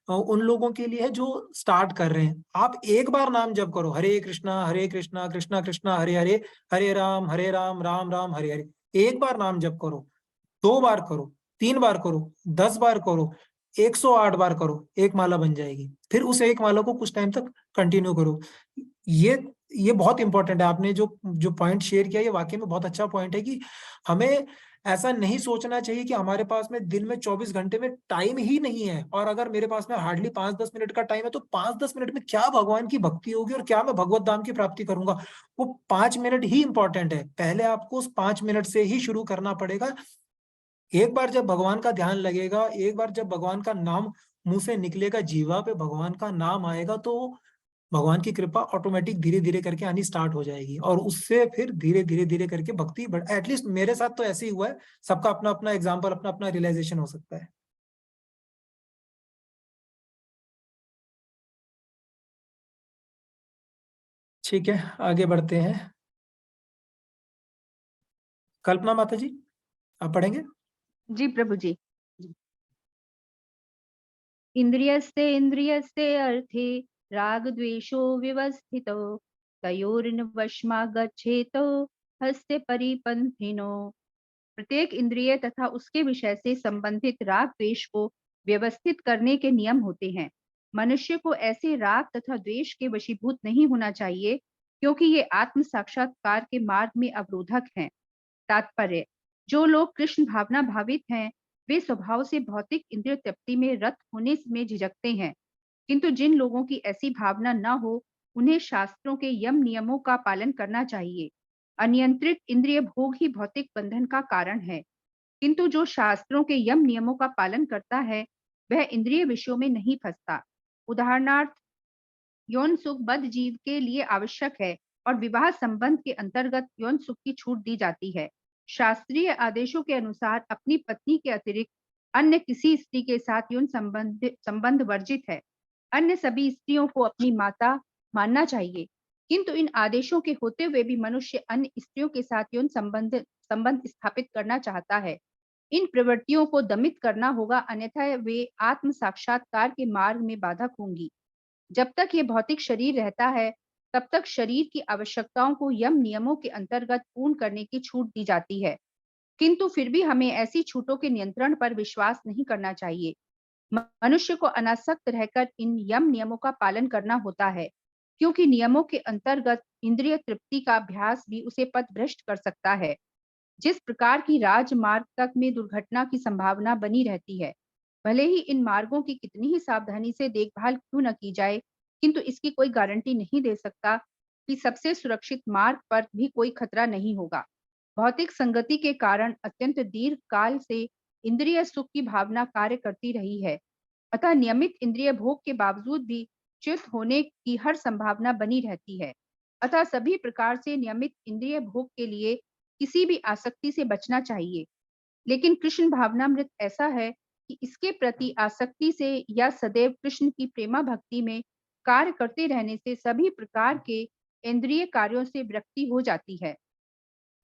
Speaker 1: उन लोगों के लिए है जो स्टार्ट कर रहे हैं। आप एक बार नाम जप करो, हरे कृष्णा कृष्णा कृष्णा हरे हरे, हरे राम राम राम हरे हरे। एक बार नाम जप करो, 2 बार करो, 3 बार करो, 10 बार करो, 108 बार करो, एक माला बन जाएगी। फिर उस एक माला को कुछ टाइम तक कंटिन्यू करो। ये ये बहुत इंपॉर्टेंट है। आपने जो जो पॉइंट शेयर किया, ये वाकई में बहुत अच्छा पॉइंट है कि हमें ऐसा नहीं सोचना चाहिए कि हमारे पास में दिन में 24 घंटे में टाइम ही नहीं है, और अगर मेरे पास में हार्डली 5-10 मिनट का टाइम है, तो 5-10 मिनट में क्या भगवान की भक्ति होगी और क्या मैं भगवत धाम की प्राप्ति करूंगा। वो 5 मिनट ही इंपॉर्टेंट है। पहले आपको उस 5 मिनट से ही शुरू करना पड़ेगा। एक बार जब भगवान का ध्यान लगेगा, एक बार जब भगवान का नाम मुंह से निकलेगा, जीवा पे भगवान का नाम आएगा, तो भगवान की कृपा ऑटोमेटिक धीरे धीरे करके आनी स्टार्ट हो जाएगी, और उससे फिर धीरे धीरे धीरे करके भक्ति बढ़। एटलीस्ट मेरे साथ तो ऐसे ही हुआ है। सबका अपना अपना एग्जाम्पल, अपना अपना रियलाइजेशन हो सकता है। ठीक है, आगे बढ़ते हैं। कल्पना माता जी, आप पढ़ेंगे?
Speaker 8: जी प्रभु जी। इन्द्रियस्ते अर्थे राग द्वेषो विवस्थितो तयोर्न गच्छेतो हस्ते परिपन्थिनो। प्रत्येक इंद्रिय तथा उसके विषय से संबंधित राग द्वेष को व्यवस्थित करने के नियम होते हैं। मनुष्य को ऐसे राग तथा द्वेष के वशीभूत नहीं होना चाहिए, क्योंकि ये आत्म साक्षात्कार के मार्ग में अवरोधक हैं। तात्पर्य: जो लोग कृष्ण भावना भावित हैं, वे स्वभाव से भौतिक इंद्रिय तृप्ति में रत होने में झिझकते हैं, किंतु जिन लोगों की ऐसी भावना न हो, उन्हें शास्त्रों के यम नियमों का पालन करना चाहिए। अनियंत्रित इंद्रिय भोग ही भौतिक बंधन का कारण है, किंतु जो शास्त्रों के यम नियमों का पालन करता है, वह इंद्रिय विषयों में नहीं फंसता। उदाहरणार्थ, यौन सुख बद्ध जीव के लिए आवश्यक है और विवाह संबंध के अंतर्गत यौन सुख की छूट दी जाती है। शास्त्रीय आदेशों के अनुसार अपनी पत्नी के अतिरिक्त अन्य किसी स्त्री के साथ यौन संबंध वर्जित है। अन्य सभी स्त्रियों को अपनी माता मानना चाहिए, किंतु इन आदेशों के होते हुए भी मनुष्य अन्य स्त्रियों के साथ यौन संबंध स्थापित करना चाहता है। इन प्रवृत्तियों को दमित करना होगा, अन्यथा वे आत्म साक्षात्कार के मार्ग में बाधक होंगी। जब तक ये भौतिक शरीर रहता है, तब तक शरीर की आवश्यकताओं को यम नियमों के अंतर्गत पूर्ण करने की छूट दी जाती है, किंतु फिर भी हमें ऐसी छूटों के नियंत्रण पर विश्वास नहीं करना चाहिए। मनुष्य को अनासक्त रहकर इन यम नियमों का पालन करना होता है, क्योंकि नियमों के अंतर्गत इंद्रिय तृप्ति का अभ्यास भी उसे पथभ्रष्ट कर सकता है। जिस प्रकार की राजमार्ग तक में दुर्घटना की संभावना बनी रहती है, भले ही इन मार्गों की कितनी ही सावधानी से देखभाल क्यों न की जाए, किंतु इसकी कोई गारंटी नहीं दे सकता कि सबसे सुरक्षित मार्ग पर भी कोई खतरा नहीं होगा। भौतिक संगति के कारण अत्यंत दीर्घ काल से इंद्रिय सुख की भावना कार्य करती रही है, अतः नियमित इंद्रिय भोग के बावजूद भी च्युत होने की हर संभावना बनी रहती है। अतः सभी प्रकार से नियमित इंद्रिय भोग के लिए किसी भी आसक्ति से बचना चाहिए। लेकिन कृष्ण भावनामृत ऐसा है कि इसके प्रति आसक्ति से या सदैव कृष्ण की प्रेमा भक्ति में कार्य करते रहने से सभी प्रकार के इंद्रिय कार्यों से विरक्ति हो जाती है।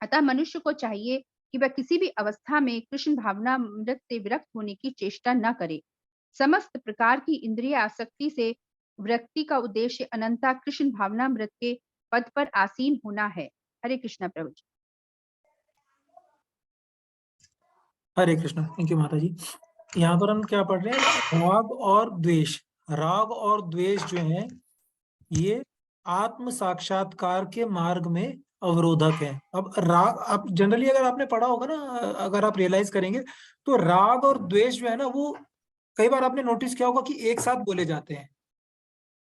Speaker 8: अतः मनुष्य को चाहिए कि वह किसी भी अवस्था में कृष्ण भावनामृत से विरक्त होने की चेष्टा न करे। समस्त प्रकार की इंद्रिय आसक्ति से विरक्ति का उद्देश्य अनंता कृष्ण भावनामृत के पद पर आसीन होना है। हरे कृष्णा प्रभु जी।
Speaker 1: हरे कृष्णा। थैंक यू माता जी। यहाँ पर हम क्या पढ़ रहे हैं? राग और द्वेष। राग और द्वेष जो है, ये आत्म साक्षात्कार के मार्ग में अवरोधक है। अब राग, आप जनरली अगर आपने पढ़ा होगा ना, अगर आप रियलाइज करेंगे तो राग और द्वेष जो है ना, वो कई बार आपने नोटिस किया होगा कि एक साथ बोले जाते हैं।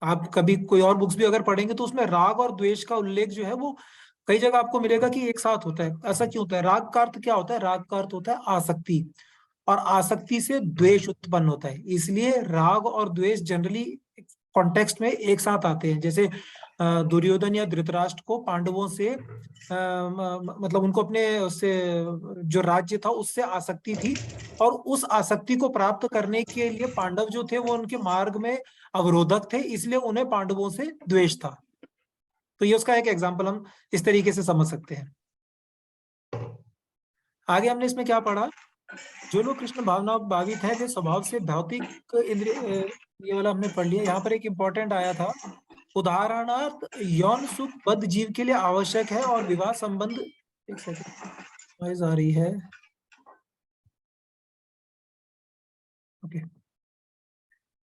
Speaker 1: आप कभी कोई और बुक्स भी अगर पढ़ेंगे तो उसमें राग और द्वेष का उल्लेख जो है वो कई जगह आपको मिलेगा कि एक साथ होता है। ऐसा क्यों होता है? राग का अर्थ क्या होता है? राग का अर्थ होता है आसक्ति, और आसक्ति से द्वेष उत्पन्न होता है। इसलिए राग और द्वेष जनरली कॉन्टेक्स्ट में एक साथ आते हैं। जैसे दुर्योधन या धृतराष्ट्र को पांडवों से मतलब उनको अपने उससे जो राज्य था उससे आसक्ति थी, और उस आसक्ति को प्राप्त करने के लिए पांडव जो थे वो उनके मार्ग में अवरोधक थे, इसलिए उन्हें पांडवों से द्वेष था। तो ये उसका एक एग्जाम्पल हम इस तरीके से समझ सकते हैं। आगे हमने इसमें क्या पढ़ा? जो लोग कृष्ण भावना भावित हैं वे स्वभाव से भौतिक इंद्रिय, ये वाला हमने पढ़ लिया। यहाँ पर एक इंपॉर्टेंट आया था, उदाहरणार्थ यौन सुख बद्ध जीव के लिए आवश्यक है और विवाह संबंध, एक सेकंड नॉइज आ रही है, ओके।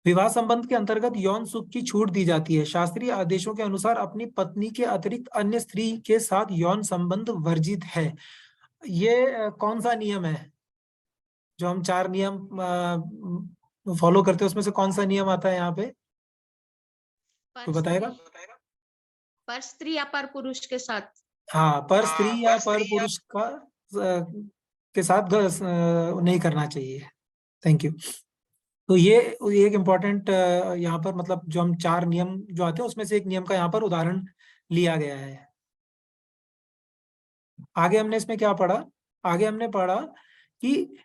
Speaker 1: विवाह संबंध के अंतर्गत यौन सुख की छूट दी जाती है। शास्त्रीय आदेशों के अनुसार अपनी पत्नी के अतिरिक्त अन्य स्त्री के साथ यौन संबंध वर्जित है। ये कौन सा नियम है? जो हम 4 नियम फॉलो करते हैं उसमें से कौन सा नियम आता है यहाँ पे? कोई बताएगा?
Speaker 9: पर स्त्री या पर पुरुष के साथ।
Speaker 1: हाँ, पर स्त्री या पर पुरुष का के साथ नहीं करना चाहिए। Thank you. तो ये एक इम्पोर्टेंट यहाँ पर मतलब जो हम 4 नियम जो आते हैं उसमें से एक नियम का यहाँ पर उदाहरण लिया गया है। आगे हमने इसमें क्या पढ़ा? आगे हमने पढ़ा कि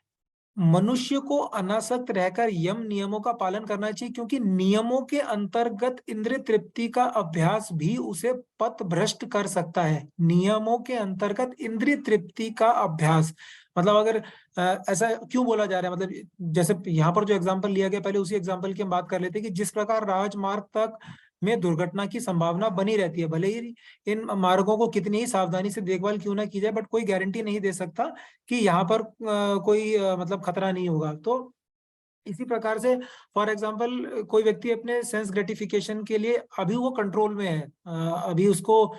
Speaker 1: मनुष्य को अनासक्त रहकर यम नियमों का पालन करना चाहिए, क्योंकि नियमों के अंतर्गत इंद्रिय तृप्ति का अभ्यास भी उसे पथ भ्रष्ट कर सकता है। नियमों के अंतर्गत इंद्रिय तृप्ति का अभ्यास मतलब अगर ऐसा क्यों बोला जा रहा है, मतलब जैसे यहाँ पर जो एग्जाम्पल लिया गया, पहले उसी एग्जाम्पल की हम बात कर लेते हैं कि जिस प्रकार राजमार्ग तक में दुर्घटना की संभावना बनी रहती है, भले ही इन मार्गों को कितनी ही सावधानी से देखभाल क्यों ना की जाए, बट कोई गारंटी नहीं दे सकता कि यहाँ पर कोई मतलब खतरा नहीं होगा। तो इसी प्रकार से फॉर एग्जांपल कोई व्यक्ति अपने सेंस ग्रेटिफिकेशन के लिए अभी वो कंट्रोल में है, अभी उसको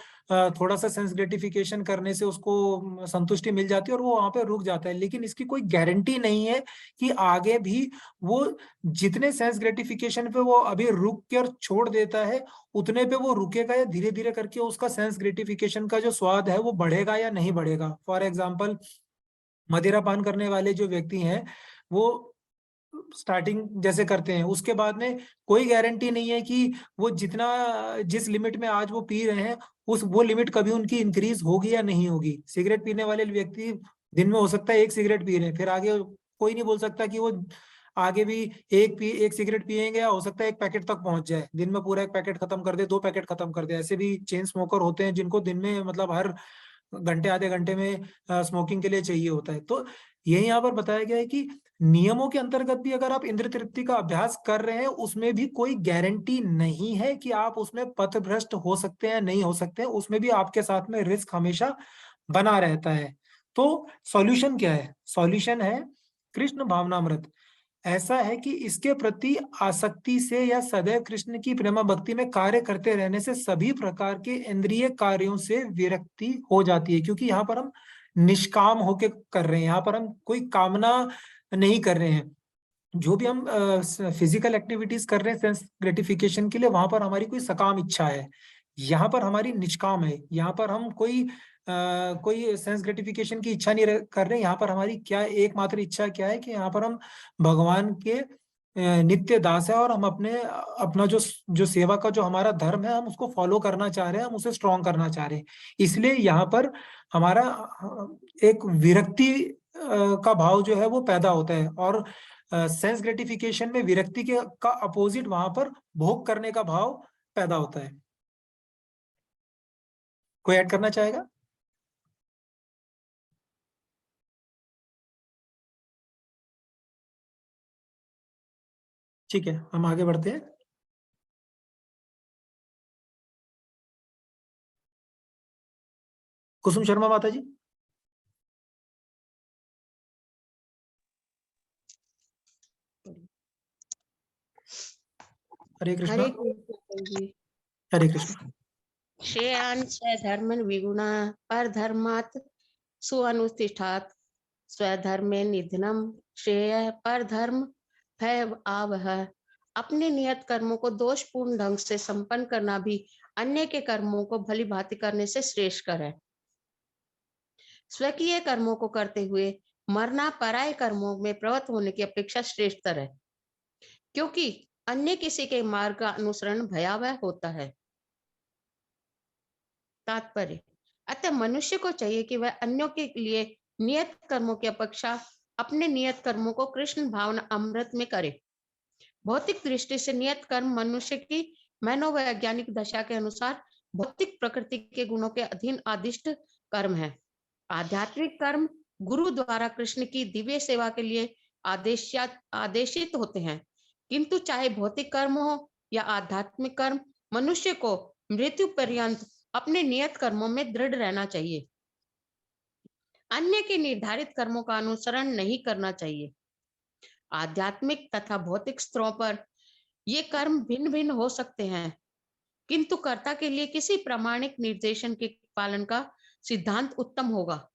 Speaker 1: थोड़ा सा सेंस ग्रेटिफिकेशन करने से उसको संतुष्टि मिल जाती है और वो वहां पे रुक जाता है, लेकिन इसकी कोई गारंटी नहीं है कि आगे भी वो जितने सेंस ग्रेटिफिकेशन पे वो अभी रुक कर छोड़ देता है उतने पे वो रुकेगा, या धीरे धीरे करके उसका सेंस ग्रेटिफिकेशन का जो स्वाद है वो बढ़ेगा या नहीं बढ़ेगा। फॉर एग्जाम्पल मदिरा पान करने वाले जो व्यक्ति हैं वो स्टार्टिंग जैसे करते हैं, उसके बाद में कोई गारंटी नहीं है कि वो जितना जिस लिमिट में आज वो पी रहे हैं वो लिमिट कभी उनकी इंक्रीज होगी या नहीं होगी। सिगरेट पीने वाले व्यक्ति दिन में हो सकता है 1 सिगरेट पी रहे हैं, फिर आगे कोई नहीं बोल सकता कि वो आगे भी एक सिगरेट पिएंगे, या हो सकता है 1 पैकेट तक पहुंच जाए, दिन में पूरा 1 पैकेट खत्म कर दे, 2 पैकेट खत्म कर दे। ऐसे भी चेन स्मोकर होते हैं जिनको दिन में मतलब हर घंटे आधे घंटे में स्मोकिंग के लिए चाहिए होता है। तो यही यहाँ पर बताया गया है कि नियमों के अंतर्गत भी अगर आप इंद्रिय तृप्ति का अभ्यास कर रहे हैं उसमें भी कोई गारंटी नहीं है कि आप उसमें पथभ्रष्ट हो सकते हैं नहीं हो सकते हैं, उसमें भी आपके साथ में रिस्क हमेशा बना रहता है। तो सॉल्यूशन क्या है? सॉल्यूशन है कृष्ण भावनामृत। ऐसा है कि इसके प्रति आसक्ति से या सदैव कृष्ण की प्रेमा भक्ति में कार्य करते रहने से सभी प्रकार के इंद्रिय कार्यों से विरक्ति हो जाती है, क्योंकि यहाँ पर हम निष्काम होके कर रहे हैं, यहाँ पर हम कोई कामना नहीं कर रहे हैं। जो भी हम फिजिकल एक्टिविटीज कर रहे हैं सेंस ग्रेटिफिकेशन के लिए, वहां पर हमारी कोई सकाम इच्छा है, यहाँ पर हमारी निष्काम है। यहाँ पर हम कोई सेंस ग्रेटिफिकेशन की इच्छा नहीं कर रहे। यहाँ पर हमारी क्या एकमात्र इच्छा क्या है कि यहाँ पर हम भगवान के नित्य दास है, और हम अपना जो सेवा का जो हमारा धर्म है हम उसको फॉलो करना चाह रहे हैं, हम उसे स्ट्रॉन्ग करना चाह रहे हैं। इसलिए यहाँ पर हमारा एक विरक्ति का भाव जो है वो पैदा होता है, और सेंस ग्रेटिफिकेशन में विरक्ति का अपोजिट वहां पर भोग करने का भाव पैदा होता है। कोई ऐड करना चाहेगा? ठीक है, हम आगे बढ़ते हैं। कुसुम शर्मा माता जी। हरे कृष्णा।
Speaker 9: हरे कृष्ण जी।
Speaker 1: हरे कृष्णा।
Speaker 9: श्रेयान् स्वधर्मन् विगुणा परधर्मात् सुअनुतिष्ठात् स्वधर्मे निधनम श्रेय परधर्म भय आवह। अपने नियत कर्मों को दोषपूर्ण ढंग से संपन्न करना भी अन्य के कर्मों को भली भांति करने से श्रेष्ठकर है। स्वकीय कर्मों को करते हुए मरना पराये कर्मों में प्रवृत्त होने की अपेक्षा श्रेष्ठतर है, क्योंकि अन्य किसी के मार्ग का अनुसरण भयावह होता है। तात्पर्य, अतः मनुष्य को चाहिए कि वह अन्यों के लिए नियत कर्मों की अपेक्षा अपने नियत कर्मों को कृष्ण भावना अमृत में करे। भौतिक दृष्टि से नियत कर्म मनुष्य की मनोवैज्ञानिक दशा के अनुसार भौतिक प्रकृति के गुणों के अधीन आदिष्ट कर्म है। आध्यात्मिक कर्म गुरु द्वारा कृष्ण की दिव्य सेवा के लिए आदेशित होते हैं, किंतु चाहे भौतिक कर्म हो या आध्यात्मिक कर्म, मनुष्य को मृत्यु पर्यंत अपने नियत कर्मों में दृढ़ रहना चाहिए। अन्य के निर्धारित कर्मों का अनुसरण नहीं करना चाहिए। आध्यात्मिक तथा भौतिक स्तरों पर ये कर्म भिन्न भिन्न हो सकते हैं, किंतु कर्ता के लिए किसी प्रामाणिक निर्देशन के पालन का सिद्धांत उत्तम होगा।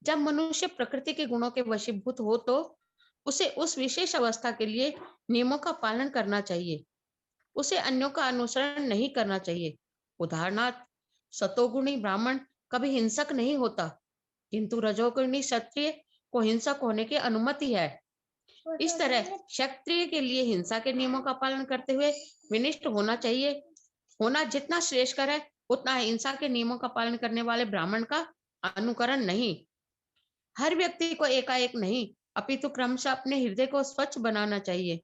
Speaker 9: जब मनुष्य प्रकृति के गुणों के वशीभूत हो तो उसे उस विशेष अवस्था के लिए नियमों का पालन करना चाहिए। उसे अन्यों का अनुसरण नहीं करना चाहिए। उदाहरणार्थ, सतोगुणी ब्राह्मण कभी हिंसक नहीं होता, किंतु रजोगुणी क्षत्रिय को हिंसक होने की अनुमति है। इस तरह क्षत्रिय के लिए हिंसा के नियमों का पालन करते हुए विनिष्ठ होना जितना श्रेष्ठकर है, उतना हिंसा के नियमों का पालन करने वाले ब्राह्मण का अनुकरण नहीं। हर व्यक्ति को एकाएक नहीं, अपितु क्रमशः अपने हृदय को स्वच्छ बनाना चाहिए।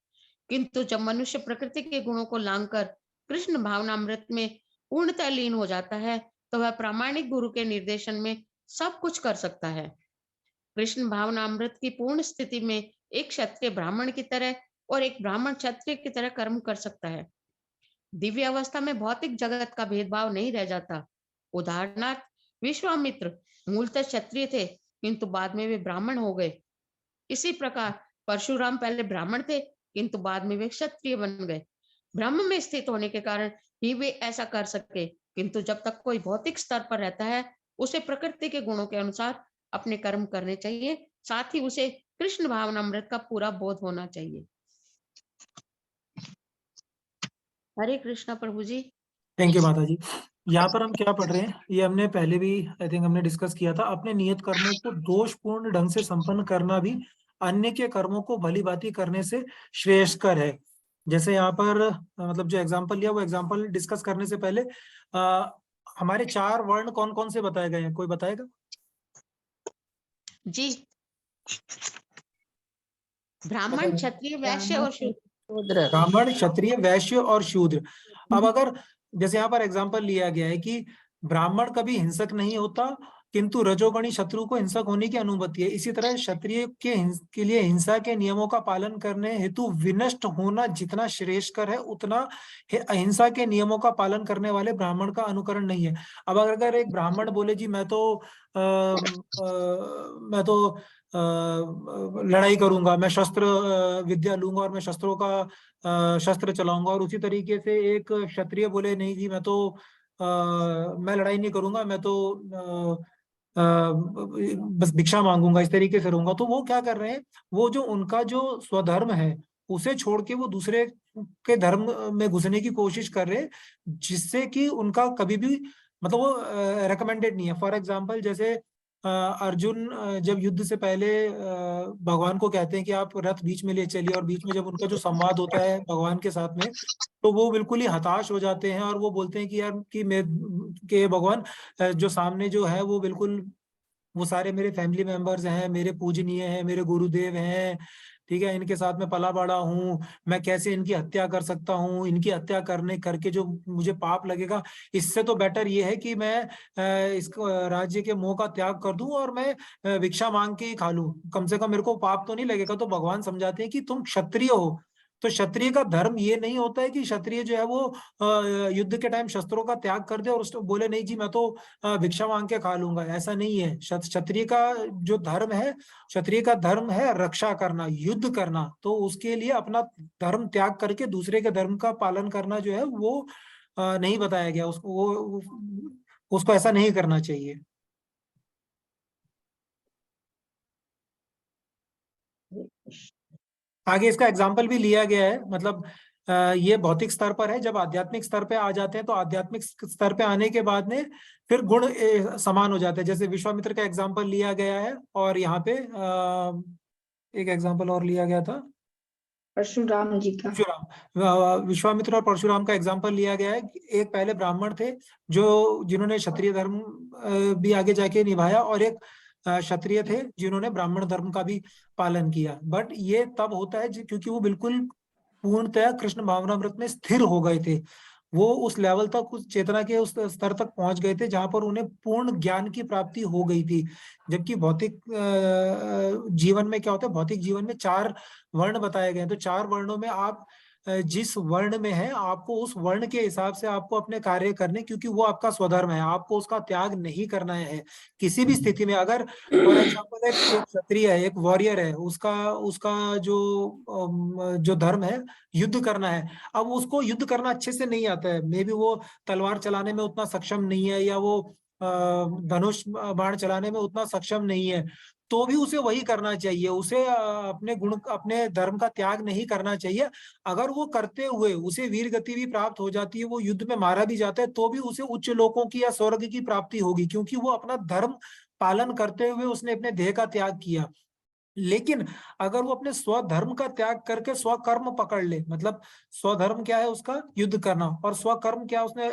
Speaker 9: किंतु जब मनुष्य प्रकृति के गुणों को लांघकर कृष्ण भावनामृत में पूर्णतः लीन हो जाता है, तो वह प्रामाणिक गुरु के निर्देशन में सब कुछ कर सकता है। कृष्ण भावनामृत की पूर्ण स्थिति में एक क्षत्रिय ब्राह्मण की तरह और एक ब्राह्मण क्षत्रिय की तरह कर्म कर सकता है। दिव्य अवस्था में भौतिक जगत का भेदभाव नहीं रह जाता। उदाहरणार्थ, विश्वामित्र मूलतः क्षत्रिय थे, किंतु बाद में वे ब्राह्मण हो गए। इसी प्रकार परशुराम पहले ब्राह्मण थे, किंतु बाद में वे क्षत्रिय बन गए। ब्रह्म में स्थित होने के कारण ही वे ऐसा कर सके, किंतु जब तक कोई भौतिक स्तर पर रहता है, उसे प्रकृति के गुणों के अनुसार अपने कर्म करने चाहिए। साथ ही उसे कृष्ण भावनामृत का पूरा बोध होना चाहिए। हरे कृष्णा प्रभु जी।
Speaker 1: थैंक यू माता जी। यहाँ पर हम क्या पढ़ रहे हैं, ये हमने पहले भी आई थिंक हमने डिस्कस किया था। अपने नियत कर्मों को दोषपूर्ण ढंग से संपन्न करना भी अन्य के कर्मों को भली भांति करने से श्रेष्ठकर है। जैसे यहाँ पर मतलब जो एग्जाम्पल लिया, वो एग्जाम्पल डिस्कस करने से पहले हमारे 4 वर्ण कौन कौन से बताए गए हैं, कोई बताएगा
Speaker 9: जी? ब्राह्मण, क्षत्रिय, वैश्य और शूद्र।
Speaker 1: ब्राह्मण, क्षत्रिय, वैश्य और शूद्र। अब अगर जैसे यहाँ पर एग्जाम्पल लिया गया है कि ब्राह्मण कभी हिंसक नहीं होता, किंतु रजोगणी शत्रु को हिंसक होने की अनुमति है। इसी तरह क्षत्रिय के लिए हिंसा के नियमों का पालन करने हेतु विनष्ट होना जितना श्रेष्ठकर है, उतना अहिंसा के नियमों का पालन करने वाले ब्राह्मण का अनुकरण नहीं है। अब अगर एक ब्राह्मण बोले जी मैं तो लड़ाई करूंगा, मैं शस्त्र विद्या लूंगा और मैं शस्त्रों का शस्त्र चलाऊंगा, और उसी तरीके से एक क्षत्रिय बोले नहीं जी मैं लड़ाई नहीं करूंगा, मैं तो बस भिक्षा मांगूंगा, इस तरीके से रहूंगा, तो वो क्या कर रहे हैं, वो जो उनका जो स्वधर्म है उसे छोड़ के वो दूसरे के धर्म में घुसने की कोशिश कर रहे हैं, जिससे कि उनका कभी भी मतलब वो रिकमेंडेड नहीं है। फॉर एग्जाम्पल, जैसे अर्जुन जब युद्ध से पहले भगवान को कहते हैं कि आप रथ बीच में ले चलिए, और बीच में जब उनका जो संवाद होता है भगवान के साथ में, तो वो बिल्कुल ही हताश हो जाते हैं और वो बोलते हैं कि यार कि भगवान जो सामने जो है वो बिल्कुल वो सारे मेरे फैमिली मेंबर्स हैं, मेरे पूजनीय हैं, मेरे गुरुदेव हैं, ठीक है, इनके साथ में पला बड़ा हूँ, मैं कैसे इनकी हत्या कर सकता हूँ, इनकी हत्या करके जो मुझे पाप लगेगा, इससे तो बेटर ये है कि मैं इस राज्य के मोह का त्याग कर दूं और मैं भिक्षा मांग के ही खा लूं, कम से कम मेरे को पाप तो नहीं लगेगा। तो भगवान समझाते हैं कि तुम क्षत्रिय हो, तो क्षत्रिय का धर्म ये नहीं होता है कि क्षत्रिय जो है वो युद्ध के टाइम शस्त्रों का त्याग कर दे और उसको बोले नहीं जी मैं तो भिक्षा मांग के खा लूंगा, ऐसा नहीं है। क्षत्रिय का जो धर्म है, क्षत्रिय का धर्म है रक्षा करना, युद्ध करना, तो उसके लिए अपना धर्म त्याग करके दूसरे के धर्म का पालन करना जो है वो नहीं बताया गया, उसको ऐसा नहीं करना चाहिए। आगे इसका एग्जाम्पल भी लिया गया है, मतलब ये भौतिक स्तर पर है। जब आध्यात्मिक स्तर पे आ जाते हैं तो आध्यात्मिक स्तर पे आने के बाद में फिर गुण समान हो जाते हैं। जैसे विश्वामित्र का एग्जाम्पल लिया गया है, और यहाँ पे एक एग्जाम्पल और लिया गया था,
Speaker 10: परशुराम जी का।
Speaker 1: परशुराम, विश्वामित्र और परशुराम का एग्जाम्पल लिया गया है। एक पहले ब्राह्मण थे जिन्होंने क्षत्रिय धर्म भी आगे जाके निभाया, और एक क्षत्रिय थे जिन्होंने ब्राह्मण धर्म का भी पालन किया। बट ये तब होता है क्योंकि वो बिल्कुल पूर्णतः कृष्ण भावनामृत में स्थिर हो गए थे। वो उस लेवल तक, उस चेतना के उस स्तर तक पहुंच गए थे जहां पर उन्हें पूर्ण ज्ञान की प्राप्ति हो गई थी। जबकि भौतिक जीवन में क्या होता है, भौतिक जीवन में 4 वर्ण बताए गए हैं। तो 4 वर्णों में आप जिस वर्ण में है, आपको उस वर्ण के हिसाब से आपको अपने कार्य करने, क्योंकि वो आपका स्वधर्म है, आपको उसका त्याग नहीं करना है किसी भी स्थिति में। अगर फॉर एग्जाम्पल एक क्षत्रिय है, एक वॉरियर है, उसका उसका जो धर्म है युद्ध करना है। अब उसको युद्ध करना अच्छे से नहीं आता है, मे बी वो तलवार चलाने में उतना सक्षम नहीं है, या वो धनुष बाण चलाने में उतना सक्षम नहीं है, तो भी उसे वही करना चाहिए। उसे अपने गुण, अपने धर्म का त्याग नहीं करना चाहिए। अगर वो करते हुए उसे वीर गति भी प्राप्त हो जाती है, वो युद्ध में मारा भी जाता है, तो भी उसे उच्च लोकों की या स्वर्ग की प्राप्ति होगी, क्योंकि वो अपना धर्म पालन करते हुए उसने अपने देह का त्याग किया। लेकिन अगर वो अपने स्वधर्म का त्याग करके स्वकर्म पकड़ ले, मतलब स्वधर्म क्या है उसका, युद्ध करना, और स्वकर्म क्या उसने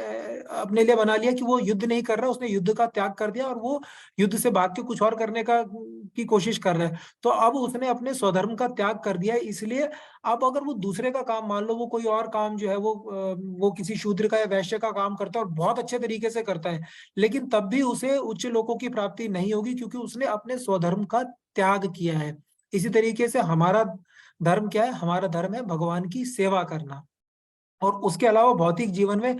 Speaker 1: अपने लिए बना लिया कि वो युद्ध नहीं कर रहा, उसने युद्ध का त्याग कर दिया और वो युद्ध से भाग के कुछ और करने की कोशिश कर रहा है, तो अब उसने अपने स्वधर्म का त्याग कर दिया है। इसलिए अब अगर वो दूसरे का काम, मान लो वो कोई और काम जो है वो किसी शूद्र का या वैश्य का काम करता है और बहुत अच्छे तरीके से करता है, लेकिन तब भी उसे उच्च लोकों की प्राप्ति नहीं होगी, क्योंकि उसने अपने स्वधर्म का त्याग किया है। इसी तरीके से हमारा धर्म क्या है, हमारा धर्म है भगवान की सेवा करना। और उसके अलावा भौतिक जीवन में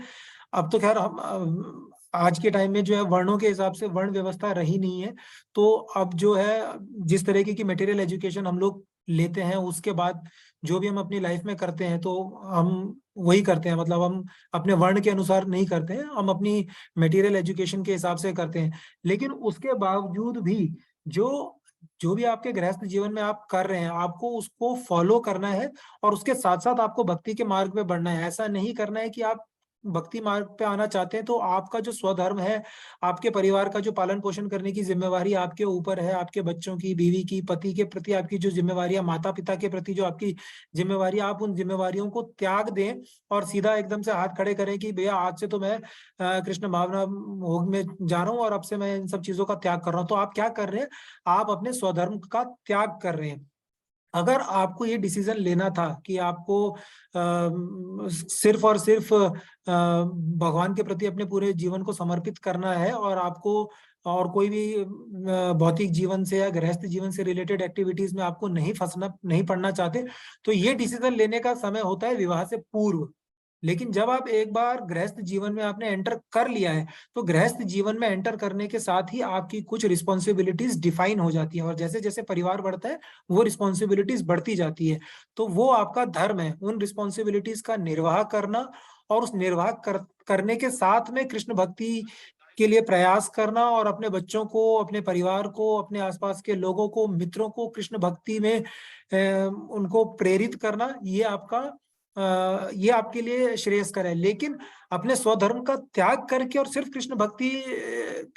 Speaker 1: अब तो खैर हम आज के टाइम में जो है वर्णों के हिसाब से वर्ण व्यवस्था रही नहीं है, तो अब जो है जिस तरीके की मटेरियल एजुकेशन हम लोग लेते हैं, उसके बाद जो भी हम अपनी लाइफ में करते हैं तो हम वही करते हैं, मतलब हम अपने वर्ण के अनुसार नहीं करते हैं, हम अपनी मटेरियल एजुकेशन के हिसाब से करते हैं। लेकिन उसके बावजूद भी जो जो भी आपके गृहस्थ जीवन में आप कर रहे हैं, आपको उसको फॉलो करना है, और उसके साथ साथ आपको भक्ति के मार्ग पे बढ़ना है। ऐसा नहीं करना है कि आप भक्ति मार्ग पे आना चाहते हैं तो आपका जो स्वधर्म है, आपके परिवार का जो पालन पोषण करने की जिम्मेवारी आपके ऊपर है, आपके बच्चों की, बीवी की, पति के प्रति आपकी जो जिम्मेवारी, माता पिता के प्रति जो आपकी जिम्मेवारी, आप उन जिम्मेवारियों को त्याग दें और सीधा एकदम से हाथ खड़े करें कि भैया आज से तो मैं कृष्ण भावना भोग में जा रहा हूँ और अब से मैं इन सब चीजों का त्याग कर रहा हूँ। तो आप क्या कर रहे हैं, आप अपने स्वधर्म का त्याग कर रहे हैं। अगर आपको ये डिसीजन लेना था कि आपको सिर्फ और सिर्फ भगवान के प्रति अपने पूरे जीवन को समर्पित करना है, और आपको और कोई भी भौतिक जीवन से या गृहस्थ जीवन से रिलेटेड एक्टिविटीज में आपको नहीं पड़ना चाहते, तो ये डिसीजन लेने का समय होता है विवाह से पूर्व। लेकिन जब आप एक बार गृहस्थ जीवन में आपने एंटर कर लिया है, तो गृहस्थ जीवन में एंटर करने के साथ ही आपकी कुछ रिस्पॉन्सिबिलिटीज डिफाइन हो जाती है, और जैसे जैसे परिवार बढ़ता है वो रिस्पॉन्सिबिलिटीज बढ़ती जाती है। तो वो आपका धर्म है, उन रिस्पॉन्सिबिलिटीज का निर्वाह करना, और उस निर्वाह करने के साथ में कृष्ण भक्ति के लिए प्रयास करना, और अपने बच्चों को, अपने परिवार को, अपने आसपास के लोगों को, मित्रों को कृष्ण भक्ति में उनको प्रेरित करना, ये आपके लिए श्रेयस्कर है। लेकिन अपने स्वधर्म का त्याग करके और सिर्फ कृष्ण भक्ति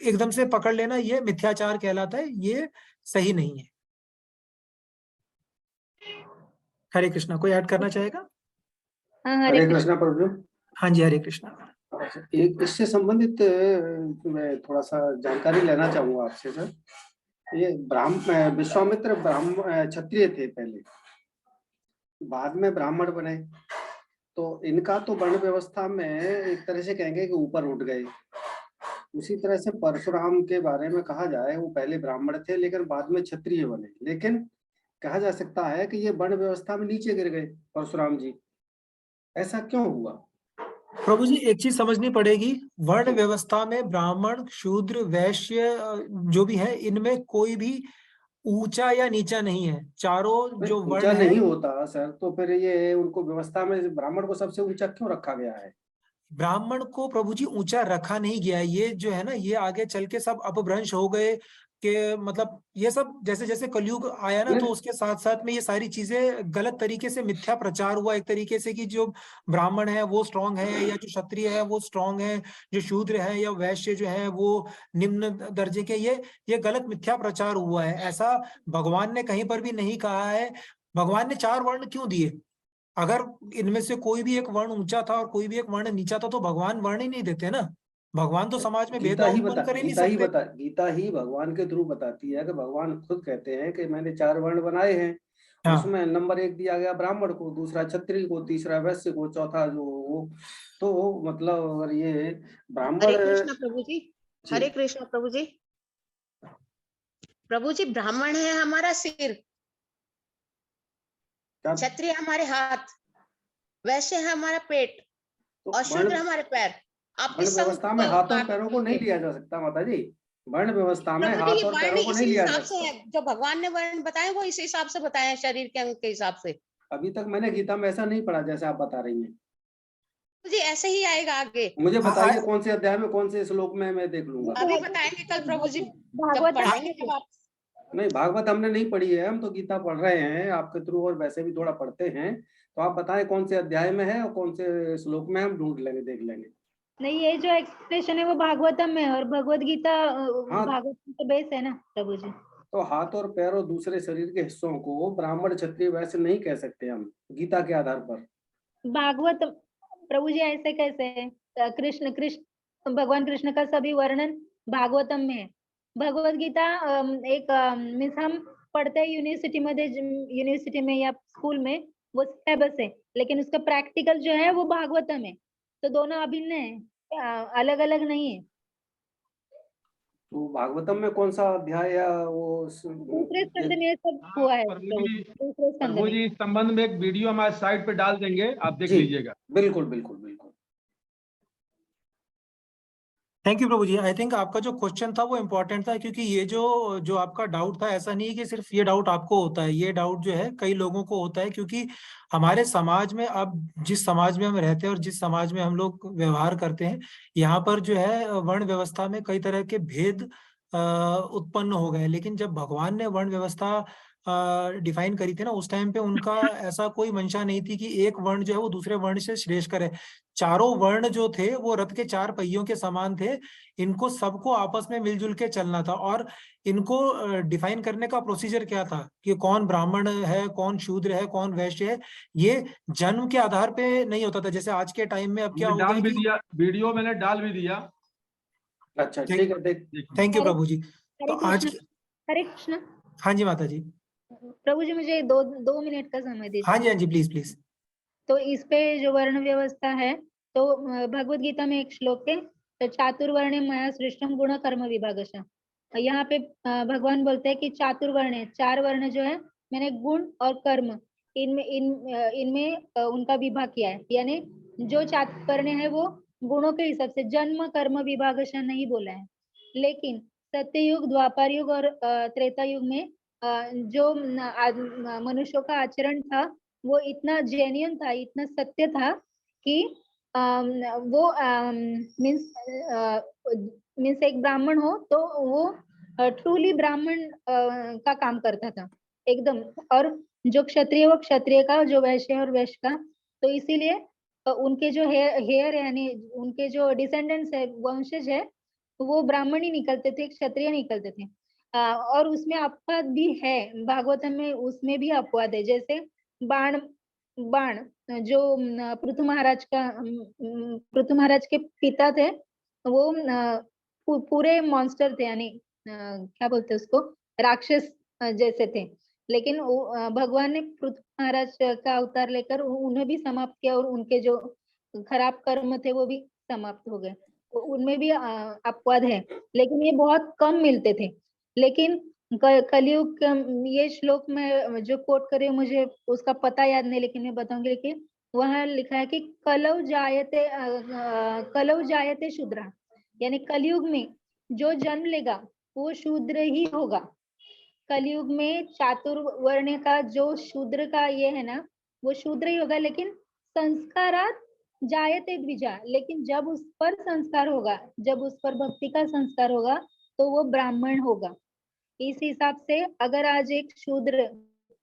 Speaker 1: एकदम से पकड़ लेना, ये मिथ्याचार कहलाता है, ये सही नहीं है। हरे कृष्णा, कोई ऐड करना चाहेगा?
Speaker 5: हाँ,
Speaker 4: हरे कृष्णा प्रभु।
Speaker 1: हाँ जी, हरे कृष्णा।
Speaker 4: एक इससे संबंधित मैं थोड़ा सा जानकारी लेना चाहूंगा आपसे सर। ये विश्वामित्र क्षत्रिय थे पहले, बाद में ब्राह्मण बने, तो इनका तो वर्ण व्यवस्था में एक तरह से कहेंगे कि ऊपर उठ गए। उसी तरह से परशुराम के बारे में कहा जाए, वो पहले ब्राह्मण थे लेकिन बाद में क्षत्रिय बने, लेकिन कहा जा सकता है कि ये वर्ण व्यवस्था में नीचे गिर गए परशुराम जी। ऐसा क्यों हुआ?
Speaker 1: प्रभु जी, एक चीज समझनी पड़ेगी, वर्ण व्यवस्था में ब्राह्मण, शूद्र, वैश्य जो भी है, इनमें कोई भी ऊंचा या नीचा नहीं है। चारों जो
Speaker 4: ऊंचा
Speaker 1: वर्ण है,
Speaker 4: नहीं होता सर, तो फिर ये उनको व्यवस्था में ब्राह्मण को सबसे ऊंचा क्यों रखा गया है?
Speaker 1: ब्राह्मण को प्रभु जी ऊंचा रखा नहीं गया। ये जो है ना, ये आगे चल के सब अपभ्रंश हो गए कि मतलब ये सब जैसे जैसे कलयुग आया ना, तो उसके साथ साथ में ये सारी चीजें गलत तरीके से मिथ्या प्रचार हुआ एक तरीके से, कि जो ब्राह्मण है वो स्ट्रांग है, या जो क्षत्रिय है वो स्ट्रांग है, जो शूद्र है या वैश्य जो है वो निम्न दर्जे के। ये गलत मिथ्या प्रचार हुआ है। ऐसा भगवान ने कहीं पर भी नहीं कहा है। भगवान ने 4 वर्ण क्यों दिए? अगर इनमें से कोई भी एक वर्ण ऊंचा था और कोई भी एक वर्ण नीचा था, तो भगवान वर्ण ही नहीं देते ना। भगवान तो समाज में भेदभाव उत्पन्न कर ही नहीं सकते।
Speaker 4: गीता ही भगवान के थ्रू बताती है कि भगवान खुद कहते हैं कि मैंने 4 वर्ण बनाए हैं।
Speaker 1: हाँ।
Speaker 4: उसमें नंबर 1 दिया गया ब्राह्मण को, दूसरा क्षत्रिय को, तीसरा वैश्य को, चौथा जो वो। तो मतलब अगर ये ब्राह्मण।
Speaker 9: हरे कृष्ण प्रभु जी, हरे कृष्ण प्रभु जी। प्रभु जी, ब्राह्मण है हमारा सिर, क्षत्रिय हमारे हाथ, वैश्य है हमारा पेट, और शूद्र हमारे पैर। आप
Speaker 4: वर्ण व्यवस्था में हाथों और पैरों को नहीं लिया जा सकता माता जी। वर्ण व्यवस्था में हाथ और पैरों को नहीं लिया जा सकता।
Speaker 9: जो भगवान ने वर्ण बताए वो इस हिसाब से बताए हैं, शरीर के अंग के हिसाब से।
Speaker 4: अभी तक मैंने गीता में ऐसा नहीं पढ़ा जैसे आप बता रही हैं
Speaker 9: जी। ऐसे ही आएगा आगे।
Speaker 4: मुझे बताइए कौन से अध्याय में, कौन से श्लोक में, मैं देख लूंगा।
Speaker 9: अभी बताएंगे कल प्रभु जी,
Speaker 5: भागवत
Speaker 9: पढ़ेंगे जब आप।
Speaker 4: नहीं, भागवत हमने नहीं पढ़ी है, हम तो गीता पढ़ रहे हैं आपके थ्रू, और वैसे भी थोड़ा पढ़ते हैं। तो आप बताएं कौन से अध्याय में है और कौन से श्लोक में, हम ढूंढ लेंगे, देख लेंगे।
Speaker 5: नहीं, ये जो एक्सप्लेनेशन है वो भागवतम में है, और भगवत गीता भागवतम का बेस है ना प्रभु जी।
Speaker 4: तो हाथ और पैर और दूसरे शरीर के हिस्सों को ब्राह्मण क्षत्रिय वैसे नहीं कह सकते हम गीता के आधार पर।
Speaker 5: भागवत प्रभु जी ऐसे कैसे है? कृष्ण भगवान कृष्ण का सभी वर्णन भागवतम में है। भगवत गीता एक मीन्स हम पढ़ते हैं यूनिवर्सिटी में या स्कूल में, वो सिलेबस है, लेकिन उसका प्रैक्टिकल जो है वो भागवतम है। तो दोनों अभिन्न है, अलग अलग नहीं है।
Speaker 4: तो भागवतम में कौन सा अध्याय या वो
Speaker 5: दूसरे स्कंद में ये सब हुआ है। दूसरे स्कंद
Speaker 11: प्रभु
Speaker 5: में
Speaker 11: जी, इस संबंध में एक वीडियो हमारे साइट पे डाल देंगे, आप देख लीजिएगा।
Speaker 4: बिल्कुल बिल्कुल बिल्कुल।
Speaker 1: Thank you Prabhu ji. I think आपका जो क्वेश्चन था वो इम्पोर्टेंट था, क्योंकि ये जो आपका डाउट था, ऐसा नहीं है कि सिर्फ ये डाउट आपको होता है। ये डाउट जो है कई लोगों को होता है, क्योंकि हमारे समाज में, अब जिस समाज में हम रहते हैं और जिस समाज में हम लोग व्यवहार करते हैं, यहाँ पर जो है वर्ण व्यवस्था में कई तरह के भेद उत्पन्न हो गए। लेकिन जब भगवान ने वर्ण व्यवस्था डिफाइन करी थी ना, उस टाइम पे उनका ऐसा कोई मंशा नहीं थी कि एक वर्ण जो है वो दूसरे वर्ण से श्रेष्ठ करे। चारों वर्ण जो थे वो रथ के 4 पहियों के समान थे। इनको सबको आपस में मिलजुल के चलना था। और इनको डिफाइन करने का प्रोसीजर क्या था कि कौन ब्राह्मण है, कौन शूद्र है, कौन वैश्य है, ये जन्म के आधार पे नहीं होता था जैसे आज के टाइम में। अब क्या हो
Speaker 11: डाल
Speaker 1: गया
Speaker 11: भी
Speaker 1: कि
Speaker 11: दिया, वीडियो मैंने डाल भी दिया।
Speaker 4: अच्छा, ठीक है।
Speaker 1: थैंक यू प्रभु जी। तो आज
Speaker 5: हरे कृष्ण।
Speaker 1: हाँ जी माता जी।
Speaker 5: प्रभु जी, मुझे दो मिनट का समय दीजिए।
Speaker 1: हाँ जी प्लीज प्लीज।
Speaker 5: तो इस पे जो वर्ण व्यवस्था है, तो भगवत गीता में एक श्लोक है, तो चातुर्वर्णे मया सृष्टम गुण कर्म विभागश। यहाँ पे भगवान बोलते हैं कि चातुर्वर्ण, 4 वर्ण जो है मैंने गुण और कर्म इनमें उनका विभाग किया है। यानी जो चातुर्वर्ण है वो गुणों के हिसाब से, जन्म कर्म विभागश नहीं बोला है। लेकिन सत्ययुग, द्वापर युग और त्रेता युग में जो मनुष्यों का आचरण था वो इतना जेन्युइन था, इतना सत्य था कि वो मीन्स एक ब्राह्मण हो तो वो ट्रूली ब्राह्मण का काम करता था एकदम। और जो क्षत्रिय वो क्षत्रिय का, जो वैश्य और वैश्य का। तो इसीलिए उनके जो हेयर यानी उनके जो डिसेंडेंट्स है, वंशज है, वो ब्राह्मण ही निकलते थे, क्षत्रिय निकलते थे। और उसमें अपवाद भी है, भागवतम में उसमें भी अपवाद है। जैसे बाण जो पृथु महाराज के पिता थे, वो पूरे मॉन्स्टर थे, यानी क्या बोलते हैं उसको, राक्षस जैसे थे। लेकिन भगवान ने पृथु महाराज का अवतार लेकर उन्हें भी समाप्त किया, और उनके जो खराब कर्म थे वो भी समाप्त हो गए। तो उनमें भी अपवाद है, लेकिन ये बहुत कम मिलते थे। लेकिन कलयुग, ये श्लोक में जो कोट करे मुझे उसका पता याद नहीं, लेकिन मैं बताऊंगी। लेकिन वहां लिखा है कि कलौ जायते शूद्रा, यानी कलयुग में जो जन्म लेगा वो शूद्र ही होगा। कलयुग में चातुर्वर्ण का जो शूद्र का ये है ना, वो शूद्र ही होगा। लेकिन संस्कारात जायते द्विजा, लेकिन जब उस पर संस्कार होगा, जब उस पर भक्ति का संस्कार होगा तो वो ब्राह्मण होगा। इस हिसाब से अगर आज एक शूद्र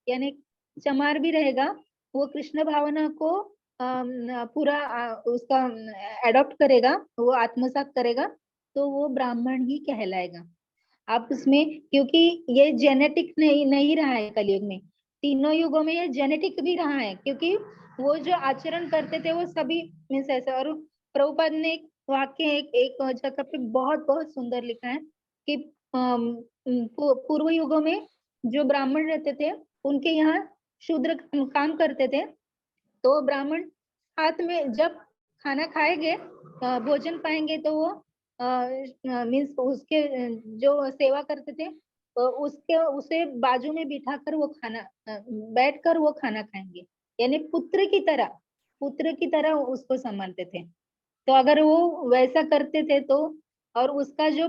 Speaker 5: यानी चमार भी रहेगा, वो कृष्ण भावना को पूरा उसका एडॉप्ट करेगा, वो आत्मसात करेगा, तो वो ब्राह्मण ही कहलाएगा। आप उसमें, क्योंकि ये जेनेटिक नहीं रहा है कलयुग में, तीनों युगों में ये जेनेटिक भी रहा है, क्योंकि वो जो आचरण करते थे वो सभी मीन्स ऐसा। और प्रभुपाद ने एक वाक्य एक जगह पे बहुत बहुत सुंदर लिखा है कि पूर्व युगों में जो ब्राह्मण रहते थे उनके यहाँ शूद्र काम करते थे, तो ब्राह्मण हाथ में जब खाना खाएंगे, भोजन पाएंगे, तो वो मीन्स उसके जो सेवा करते थे उसके उसे बाजू में बिठाकर वो खाना बैठकर वो खाना खाएंगे, यानी पुत्र की तरह उसको संभालते थे। तो अगर वो वैसा करते थे तो, और उसका जो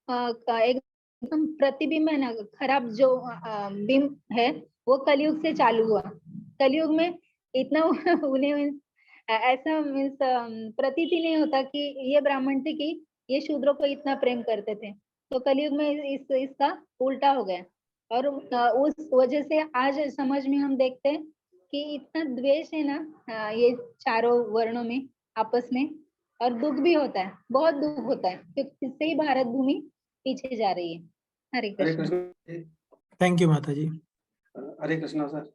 Speaker 5: एकदम प्रतिबिंब है ना, खराब जो बिंब है, वो कलयुग से चालू हुआ। कलयुग में इतना उन्हें ऐसा मीन्स प्रतीति नहीं होता कि ये ब्राह्मण थे कि ये शूद्रों को इतना प्रेम करते थे। तो कलयुग में इसका उल्टा हो गया, और उस वजह से आज समझ में हम देखते हैं कि इतना द्वेष है ना ये चारों वर्णों में आपस में, और दुख भी होता है, बहुत दुख होता है, क्योंकि इससे ही भारत भूमि पीछे जा रही है। हरे
Speaker 4: हरे
Speaker 5: कृष्ण।
Speaker 4: कृष्ण।
Speaker 1: थैंक यू माता जी।
Speaker 4: हरे कृष्णा सर।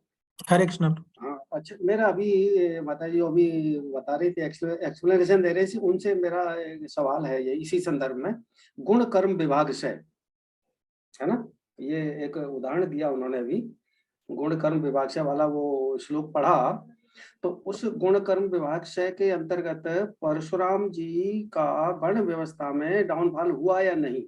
Speaker 1: हरे कृष्ण।
Speaker 4: हाँ, अच्छा, मेरा अभी माता जी अभी बता रही थी, एक्सप्लेनेशन दे रही थी, उनसे मेरा एक सवाल है ये इसी संदर्भ में, गुण कर्म विभाग से, है ना, ये एक उदाहरण दिया उन्होंने अभी, गुण कर्म विभाग से वाला वो श्लोक पढ़ा, तो उस गुण कर्म विभाग से के अंतर्गत परशुराम जी का वर्ण व्यवस्था में डाउनफॉल हुआ या नहीं?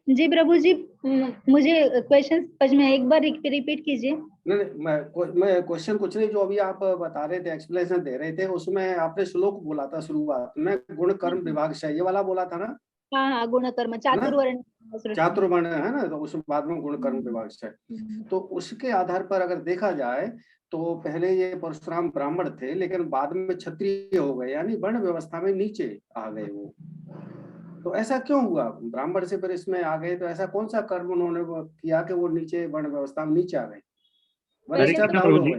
Speaker 5: जी प्रभु जी, मुझे क्वेश्चन समझ में, एक बार रिपीट कीजिए।
Speaker 4: नहीं, मैं क्वेश्चन कुछ नहीं, जो अभी आप बता रहे थे, एक्सप्लेनेशन दे रहे थे, उसमें आपने श्लोक बोला था शुरुआत में, गुण कर्म विभाग से, ये वाला बोला था ना?
Speaker 5: हाँ, गुण कर्म चातुर्वर्ण,
Speaker 4: चातुर्वर्ण है ना, तो उस बाद में गुण कर्म विभाग से, तो उसके आधार पर अगर देखा जाए तो पहले ये परशुराम ब्राह्मण थे, लेकिन बाद में क्षत्रिय हो गए, यानी वर्ण व्यवस्था में नीचे आ गए वो। तो ऐसा क्यों हुआ? ब्राह्मण से फिर इसमें आ गए, तो ऐसा कौन सा कर्म उन्होंने किया कि वो नीचे वर्ण व्यवस्था में नीचे आ गए?
Speaker 6: हरे कृष्ण प्रभु जी,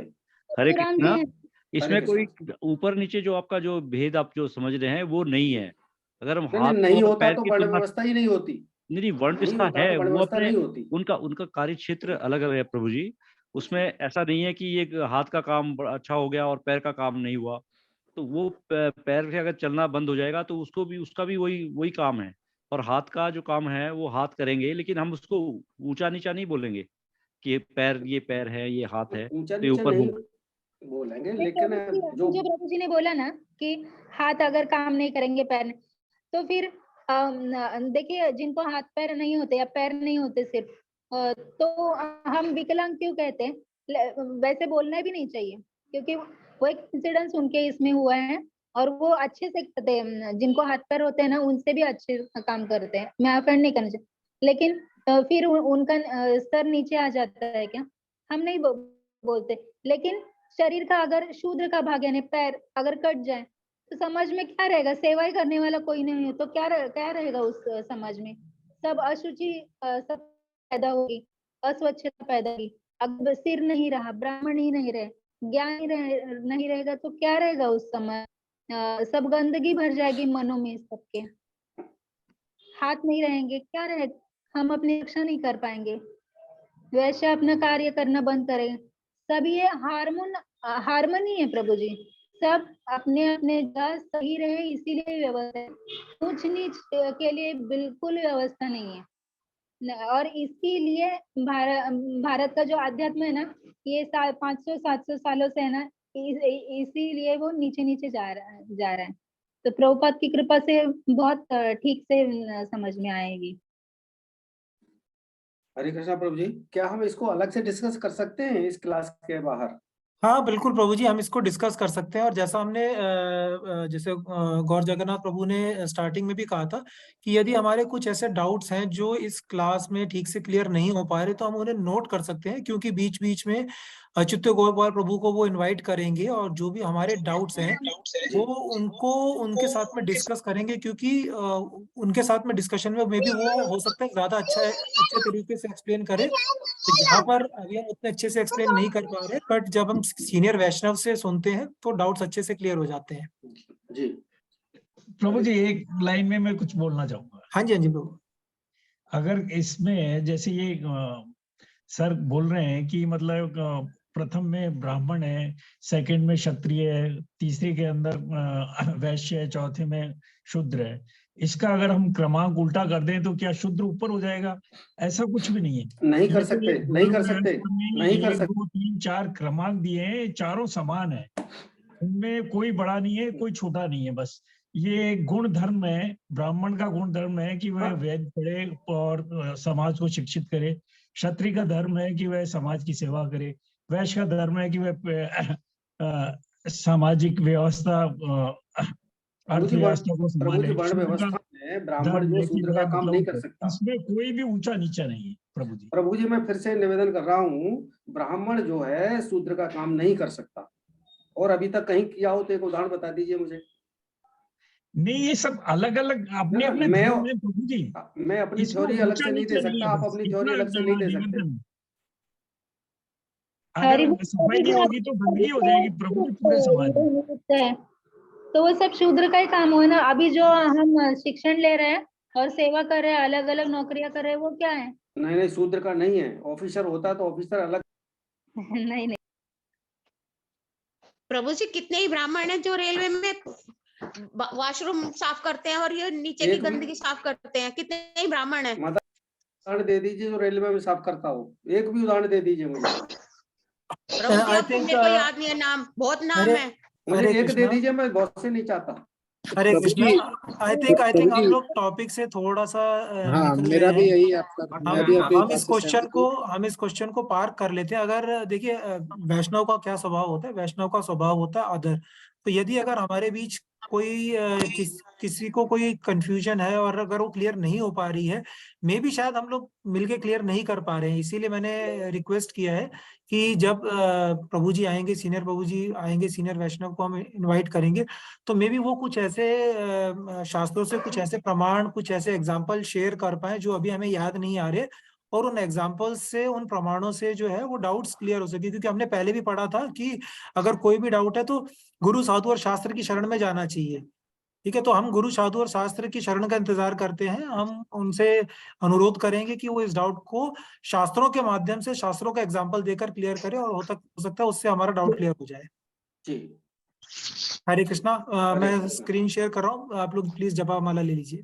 Speaker 6: हरे
Speaker 5: परशुराम
Speaker 6: कृष्ण।
Speaker 5: जी
Speaker 6: इसमें कोई ऊपर नीचे जो आपका जो भेद आप जो समझ रहे हैं वो नहीं है। अगर हम हाथ
Speaker 4: नहीं
Speaker 6: और
Speaker 4: होता
Speaker 6: पैर
Speaker 4: तो
Speaker 6: की
Speaker 4: वर्ण
Speaker 6: तुलना,
Speaker 4: व्यवस्था ही नहीं होती।
Speaker 6: नहीं वर्ण
Speaker 4: नहीं
Speaker 6: व्यवस्था
Speaker 4: होता
Speaker 6: है,
Speaker 4: तो वर्ण
Speaker 6: वो
Speaker 4: व्यवस्था
Speaker 6: अपने
Speaker 4: नहीं होती।
Speaker 6: उनका उनका कार्य क्षेत्र अलग अलग है प्रभु जी। उसमें ऐसा नहीं है कि ये हाथ का काम अच्छा हो गया और पैर का काम नहीं हुआ, तो वो पैर से अगर चलना बंद हो जाएगा तो उसको भी उसका भी वही वही काम है, और हाथ का जो काम है वो हाथ करेंगे, लेकिन हम उसको ऊंचा नीचा नहीं बोलेंगे कि ये पैर है, ये हाथ है,
Speaker 4: ऊंचा
Speaker 6: तो ये
Speaker 4: नीचा
Speaker 6: ऊपर
Speaker 4: नहीं
Speaker 6: होगा।
Speaker 4: बोलेंगे,
Speaker 5: नहीं,
Speaker 4: लेकिन जो
Speaker 5: जो प्रभु जी ने बोला ना कि हाथ अगर काम नहीं करेंगे, पैर, तो फिर देखिए, जिनको हाथ पैर नहीं होते या पैर नहीं होते सिर्फ, तो हम विकलांग क्यों कहते हैं? वैसे बोलना भी नहीं चाहिए, क्योंकि वो एक इंसिडेंस उनके इसमें हुआ है, और वो अच्छे से करते हैं, जिनको हाथ पैर होते हैं ना उनसे भी अच्छे काम करते हैं, मैं ऑफेंड नहीं करना चाहिए, लेकिन फिर उनका स्तर नीचे आ जाता है क्या? हम नहीं बोलते, लेकिन शरीर का अगर शूद्र का भाग यानी पैर अगर कट जाए तो समाज में क्या रहेगा? सेवा ही करने वाला कोई नहीं है तो क्या रहेगा उस समाज में? सब अशुचि सब पैदा होगी, अस्वच्छता पैदा होगी। अगर सिर नहीं रहा, ब्राह्मण ही नहीं रहे, ज्ञान ही नहीं रहेगा, तो क्या रहेगा उस समय? सब गंदगी भर जाएगी मनों में सबके। हाथ नहीं रहेंगे, क्या रहेगा? हम अपनी रक्षा नहीं कर पाएंगे, वैसे अपना कार्य करना बंद करें। सब ये हारमोनी है प्रभु जी, सब अपने अपने जगह सही रहे, इसीलिए व्यवस्था है। ऊंच नीच के लिए बिल्कुल व्यवस्था नहीं है और इसीलिए भारत का जो अध्यात्म है ना, ये 500-700 सालों से है ना, इसीलिए वो नीचे नीचे जा रहा है। तो प्रभुपाद की कृपा से बहुत ठीक से समझ में आएगी।
Speaker 4: हरे कृष्णा प्रभु जी, क्या हम इसको अलग से डिस्कस कर सकते हैं इस क्लास के बाहर?
Speaker 1: हाँ बिल्कुल प्रभु जी, हम इसको डिस्कस कर सकते हैं। और जैसा हमने जैसे गौर जगन्नाथ प्रभु ने स्टार्टिंग में भी कहा था कि यदि हमारे कुछ ऐसे डाउट्स हैं जो इस क्लास में ठीक से क्लियर नहीं हो पा रहे तो हम उन्हें नोट कर सकते हैं, क्योंकि बीच बीच में अच्युत गोपाल प्रभु को वो इनवाइट करेंगे और जो भी हमारे डाउट्स हैं वो उनको उनके साथ में डिस्कस करेंगे, क्योंकि उनके साथ में डिस्कशन में मे बी वो हो सकता है ज्यादा अच्छे तरीके से एक्सप्लेन करे। तो यहाँ पर अभी हम उतने अच्छे से एक्सप्लेन नहीं कर पा रहे, बट जब हम सीनियर वैष्णव से सुनते हैं तो डाउट्स अच्छे से क्लियर हो जाते हैं।
Speaker 4: जी
Speaker 7: प्रभु जी, एक लाइन में मैं कुछ बोलना चाहूंगा।
Speaker 1: हाँ जी, हाँ जी प्रभु।
Speaker 7: अगर इसमें जैसे ये सर बोल रहे हैं कि मतलब प्रथम में ब्राह्मण है, सेकंड में क्षत्रिय है, तीसरे के अंदर वैश्य है, चौथे में शूद्र है, इसका अगर हम क्रमांक उल्टा कर दें तो क्या शूद्र ऊपर हो जाएगा? ऐसा कुछ भी नहीं है।
Speaker 4: नहीं कर
Speaker 7: ये तो
Speaker 4: सकते,
Speaker 7: एक
Speaker 4: नहीं कर
Speaker 7: धर्म
Speaker 4: सकते,
Speaker 7: व्यवस्था में
Speaker 4: नहीं कर
Speaker 7: 1,
Speaker 4: सकते।
Speaker 7: 2, 3, 4 क्रमांक दिए हैं, ये चारों समान है, इनमें कोई बड़ा नहीं है, कोई छोटा नहीं है। बस ये गुण धर्म है, ब्राह्मण का गुण धर्म है कि वह वेद पढ़े और समाज को शिक्षित करे। क्षत्रिय का धर्म है कि वह समाज की सेवा करे। वैश्य का धर्म है कि वह सामाजिक व्यवस्था, अर्थव्यवस्था को
Speaker 4: प्रभु जी,
Speaker 7: संभाले।
Speaker 4: वर्ण
Speaker 7: शूद्र का
Speaker 4: व्यवस्था में ब्राह्मण
Speaker 7: धर्म
Speaker 4: जो
Speaker 7: है कि
Speaker 4: शूद्र
Speaker 7: वह
Speaker 4: का काम नहीं कर
Speaker 7: मतलब
Speaker 4: सकता।
Speaker 7: इसमें कोई भी ऊंचा नीचा नहीं है। प्रभु जी,
Speaker 4: प्रभु जी, मैं फिर से निवेदन कर रहा हूँ, ब्राह्मण जो है शूद्र का काम नहीं कर सकता, और अभी तक कहीं किया हो तो एक उदाहरण बता दीजिए मुझे।
Speaker 7: नहीं, ये सब अलग अलग अपने अपने धर्म है प्रभु जी।
Speaker 4: मैं अपनी
Speaker 7: इसमें
Speaker 4: थ्योरी अलग
Speaker 7: ऊंचा
Speaker 4: से नहीं
Speaker 7: नीचा
Speaker 4: दे
Speaker 7: नहीं
Speaker 4: सकता,
Speaker 7: है,
Speaker 4: आप
Speaker 7: बस
Speaker 4: अपनी थ्योरी
Speaker 7: इतना
Speaker 4: अलग से नहीं दे सकते।
Speaker 7: निवेदन।
Speaker 5: हरि
Speaker 7: अगर सफाई नहीं होगी तो गंदगी हो जाएगी प्रभु जी पूरे समाज में।
Speaker 5: तो वो सब शूद्र का ही काम हुआ ना। अभी जो हम शिक्षण ले रहे हैं और सेवा कर रहे हैं, अलग अलग नौकरियां कर रहे हैं, वो क्या है?
Speaker 4: नहीं नहीं, शूद्र का नहीं है। ऑफिसर होता तो ऑफिसर अलग।
Speaker 5: नहीं नहीं,
Speaker 9: प्रभु जी, कितने ही ब्राह्मण हैं जो रेलवे में वॉशरूम साफ करते हैं और ये नीचे की गंदगी साफ करते हैं। कितने ही ब्राह्मण हैं।
Speaker 4: माता, उदाहरण दे दीजिए जो रेलवे में साफ करता हो, एक भी उदाहरण दे दीजिए मुझे।
Speaker 9: प्रभु जी, अब तो मेरे को याद नहीं है नाम, बहुत नाम है।
Speaker 4: मुझे एक दे दीजिए, मैं बहुत से नहीं चाहता।
Speaker 1: हरे कृष्णा। आई थिंक हम लोग टॉपिक से थोड़ा सा निकल गए
Speaker 12: मेरा भी
Speaker 1: हैं।
Speaker 12: यही आपका, मैं भी आपकी बात से सहमत हूँ।
Speaker 1: हम इस क्वेश्चन को पार कर लेते हैं। अगर देखिए वैष्णव का क्या स्वभाव होता है, वैष्णव का स्वभाव होता है आदर। तो यदि अगर हमारे बीच कोई किसी को कोई कंफ्यूजन है और अगर वो क्लियर नहीं हो पा रही है, मे भी शायद हम लोग मिलके क्लियर नहीं कर पा रहे हैं, इसीलिए मैंने रिक्वेस्ट किया है कि जब प्रभु जी आएंगे, सीनियर प्रभु जी आएंगे, सीनियर वैष्णव को हम इनवाइट करेंगे, तो मे बी वो कुछ ऐसे शास्त्रों से कुछ ऐसे प्रमाण, कुछ ऐसे एग्जाम्पल शेयर कर पाए जो अभी हमें याद नहीं आ रहे, और उन एग्जाम्पल्स से, उन प्रमाणों से जो है वो डाउट्स क्लियर हो सके। क्योंकि हमने पहले भी पढ़ा था कि अगर कोई भी डाउट है तो गुरु साधु और शास्त्र की शरण में जाना चाहिए। ठीक है, तो हम गुरु साधु और शास्त्र की शरण का इंतजार करते हैं। हम उनसे अनुरोध करेंगे कि वो इस डाउट को शास्त्रों के माध्यम से, शास्त्रों का एग्जाम्पल देकर क्लियर करें, और हो सकता है उससे हमारा डाउट क्लियर हो जाए।
Speaker 4: जी,
Speaker 1: हरे कृष्णा। मैं स्क्रीन शेयर कर रहा हूँ, आप लोग प्लीज जपा माला ले लीजिए।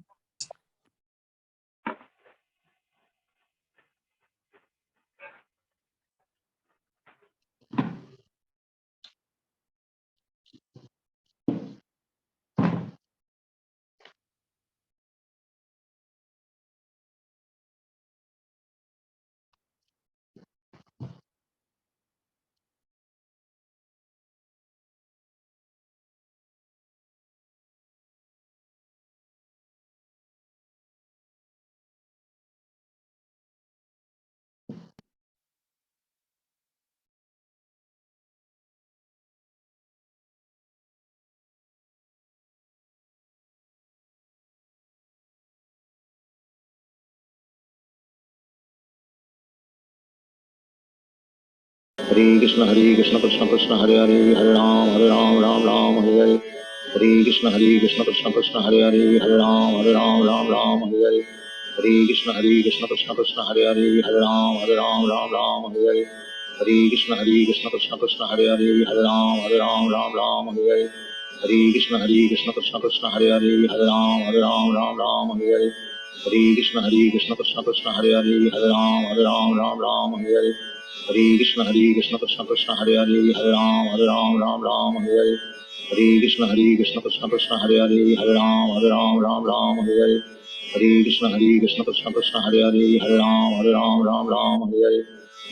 Speaker 12: हरे कृष्ण कृष्ण कृष्ण हरे हरे, हरे राम राम राम हरे हरे। हरे कृष्ण कृष्ण कृष्ण हरे हरे, हरे राम राम राम हरे हरे। हरे कृष्ण कृष्ण कृष्ण हरे हरे, हरे राम राम हरे हरे। हरे कृष्ण कृष्ण कृष्ण हरे हरे, हरे राम राम हरे हरे। हरे कृष्ण कृष्ण कृष्ण हरे हरे, हरे राम राम हरे हरे। हरे कृष्ण कृष्ण कृष्ण हरे हरे, हरे राम राम हरे हरे। हरे कृष्ण कृष्ण कृष्ण हरे हरे, हरे राम हरे हरे। हरे कृष्ण कृष्ण कृष्ण हरे हरे, हरे राम हरे हरे। हरे कृष्ण कृष्ण कृष्ण हरे हरे, हरे राम हरे हरे।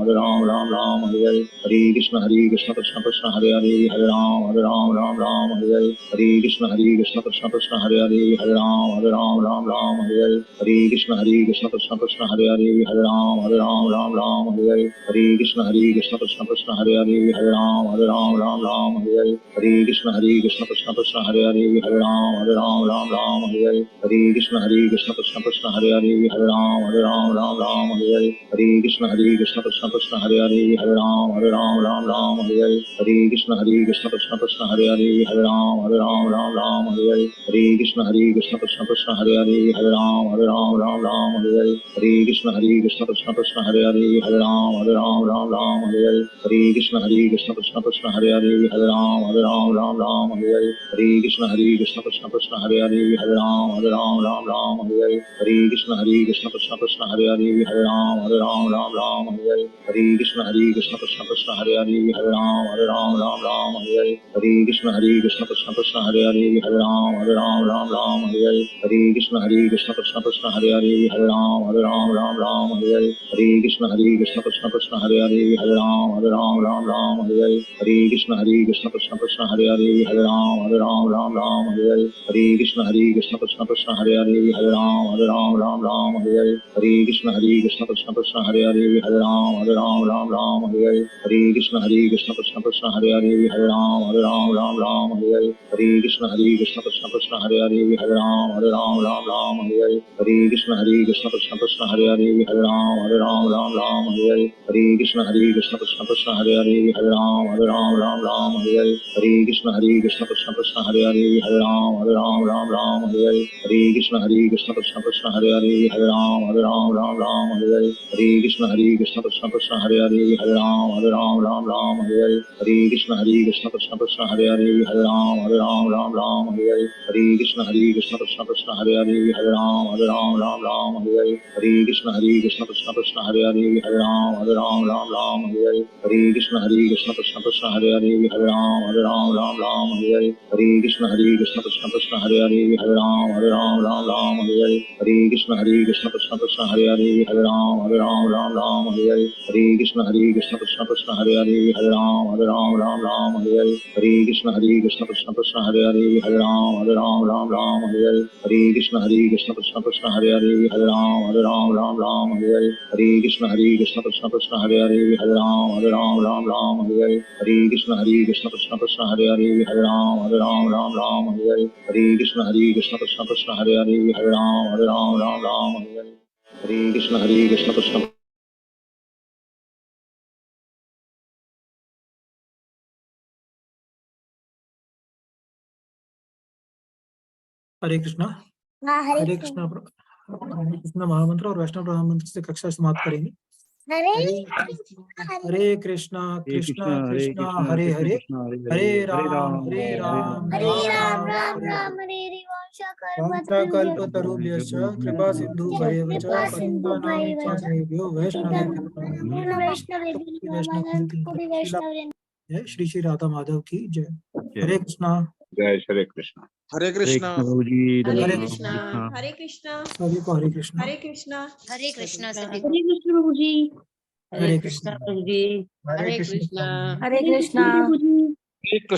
Speaker 12: हरे राम राम हरे हरे, हरे कृष्ण कृष्ण कृष्ण हरे हरे, हरे राम राम हरे हरे, हरे कृष्ण कृष्ण कृष्ण हरे हरे, हरे राम राम हरे हरे, हरे कृष्ण कृष्ण कृष्ण हरे हरे, हरे राम राम हरे हरे, हरे कृष्ण कृष्ण कृष्ण हरे हरे, हरे राम राम हरे हरे, हरे कृष्ण कृष्ण कृष्ण हरे हरे, हरे राम राम हरे हरे, हरे कृष्ण कृष्ण कृष्ण हरे हरे, हरे राम राम हरे हरे, हरे कृष्ण कृष्ण कृष्ण कृष्ण हरे हरे, हरे राम राम हरे हरे, हरे कृष्ण कृष्ण कृष्ण कृष्ण हरे हरे, हरे राम राम हरे हरे, हरे कृष्ण कृष्ण कृष्ण कृष्ण हरे हरे, हरे राम राम हरे हरे, हरे कृष्ण कृष्ण कृष्ण कृष्ण हरे हरे, हरे राम राम हरे हरे, हरे कृष्ण कृष्ण कृष्ण कृष्ण हरे हरे, हरे राम राम हरे हरे, हरे कृष्ण कृष्ण कृष्ण कृष्ण हरे हरे, हरे राम राम हरे हरे, हरे कृष्ण कृष्ण कृष्ण कृष्ण हरे हरे, हरे राम राम हरे हरे, हरे कृष्ण कृष्ण कृष्ण कृष्ण हरे हरे, हरे राम राम हरे हरे, हरे कृष्ण कृष्ण कृष्ण कृष्ण हरे हरे, हरे राम राम हरे हरे, हरे कृष्ण कृष्ण कृष्ण कृष्ण हरे हरे, हरे राम राम हरे हरे, हरे कृष्ण कृष्ण कृष्ण कृष्ण हरे हरे, हरे राम राम हरे हरे, हरे कृष्ण कृष्ण कृष्ण कृष्ण हरे हरे, हरे राम राम हरे हरे, हरे कृष्ण कृष्ण कृष्ण कृष्ण हरे हरे, हरे राम राम हरे हरे, हरे कृष्ण कृष्ण कृष्ण कृष्ण हरे हरे, हरे राम राम हरे हरे, हरे कृष्ण कृष्ण कृष्ण कृष्ण हरे हरे, हरे राम राम हरे हरे, हरे कृष्ण कृष्ण कृष्ण कृष्ण हरे हरे, हरे राम राम हरे हरे, हरे कृष्ण कृष्ण कृष्ण कृष्ण हरे हरे, हरे राम राम हरे हरे, हरे कृष्ण कृष्ण कृष्ण कृष्ण हरे हरे, हरे राम राम हरे हरे, हरे कृष्ण कृष्ण कृष्ण कृष्ण हरे हरे, हरे राम राम हरे हरे, हरे कृष्ण कृष्ण कृष्ण कृष्ण हरे हरे, हरे राम राम हरे हरे, हरे कृष्ण कृष्ण कृष्ण कृष्ण हरे हरे, हरे राम राम हरे हरे, हरे कृष्ण कृष्ण कृष्ण कृष्ण हरे हरे, हरे राम राम हरे हरे, हरे कृष्ण कृष्ण कृष्ण कृष्ण हरे हरे, हरे राम राम हरे हरे, हरे कृष्ण कृष्ण कृष्ण कृष्ण हरे हरे, हरे राम राम हरे हरे, हरे कृष्ण कृष्ण कृष्ण कृष्ण हरे हरे, हरे राम राम हरे हरे, हरे कृष्ण कृष्ण कृष्ण कृष्ण हरे हरे, हरे राम राम हरे हरे, हरे कृष्ण कृष्ण कृष्ण कृष्ण हरे हरे, हरे राम राम हरे हरे, हरे कृष्ण कृष्ण कृष्ण कृष्ण हरे हरे, हरे राम राम हरे हरे, हरे कृष्ण कृष्ण कृष्ण कृष्ण हरे हरे, हरे राम राम हरे हरे, हरे कृष्ण कृष्ण कृष्ण कृष्ण हरे हरे, हरे राम राम हरे हरे, हरे कृष्ण कृष्ण कृष्ण कृष्ण हरे हरे, हरे राम राम हरे हरे, हरे कृष्ण कृष्ण कृष्ण कृष्ण हरे हरे, हरे राम राम हरे हरे, हरे कृष्ण कृष्ण कृष्ण कृष्ण हरे हरे, हरे राम राम हरे हरे, हरे कृष्ण कृष्ण
Speaker 1: हरे कृष्णा। हरे कृष्णा हरे कृष्णा महामंत्र और वैष्णव महामंत्र से कक्षा समाप्त करेंगे। हरे कृष्णा कृष्णा कृष्णा हरे हरे, हरे राम राम राम कल्पतरुभ्यश्च कृपा सिंधु भैरवच पतितानां जय श्री श्री राधा माधव की जय। हरे कृष्णा।
Speaker 13: जय श्री कृष्ण।
Speaker 14: हरे कृष्णा।
Speaker 9: हरे कृष्णा। हरे कृष्णा।
Speaker 1: सभी को हरे कृष्णा।
Speaker 9: हरे कृष्णा।
Speaker 3: हरे कृष्णा सभी
Speaker 5: हरे कृष्ण प्रभु जी।
Speaker 1: हरे कृष्णा।
Speaker 9: हरे कृष्णा।
Speaker 10: हरे कृष्णा।
Speaker 5: प्रभु जी।
Speaker 14: हरे कृष्ण।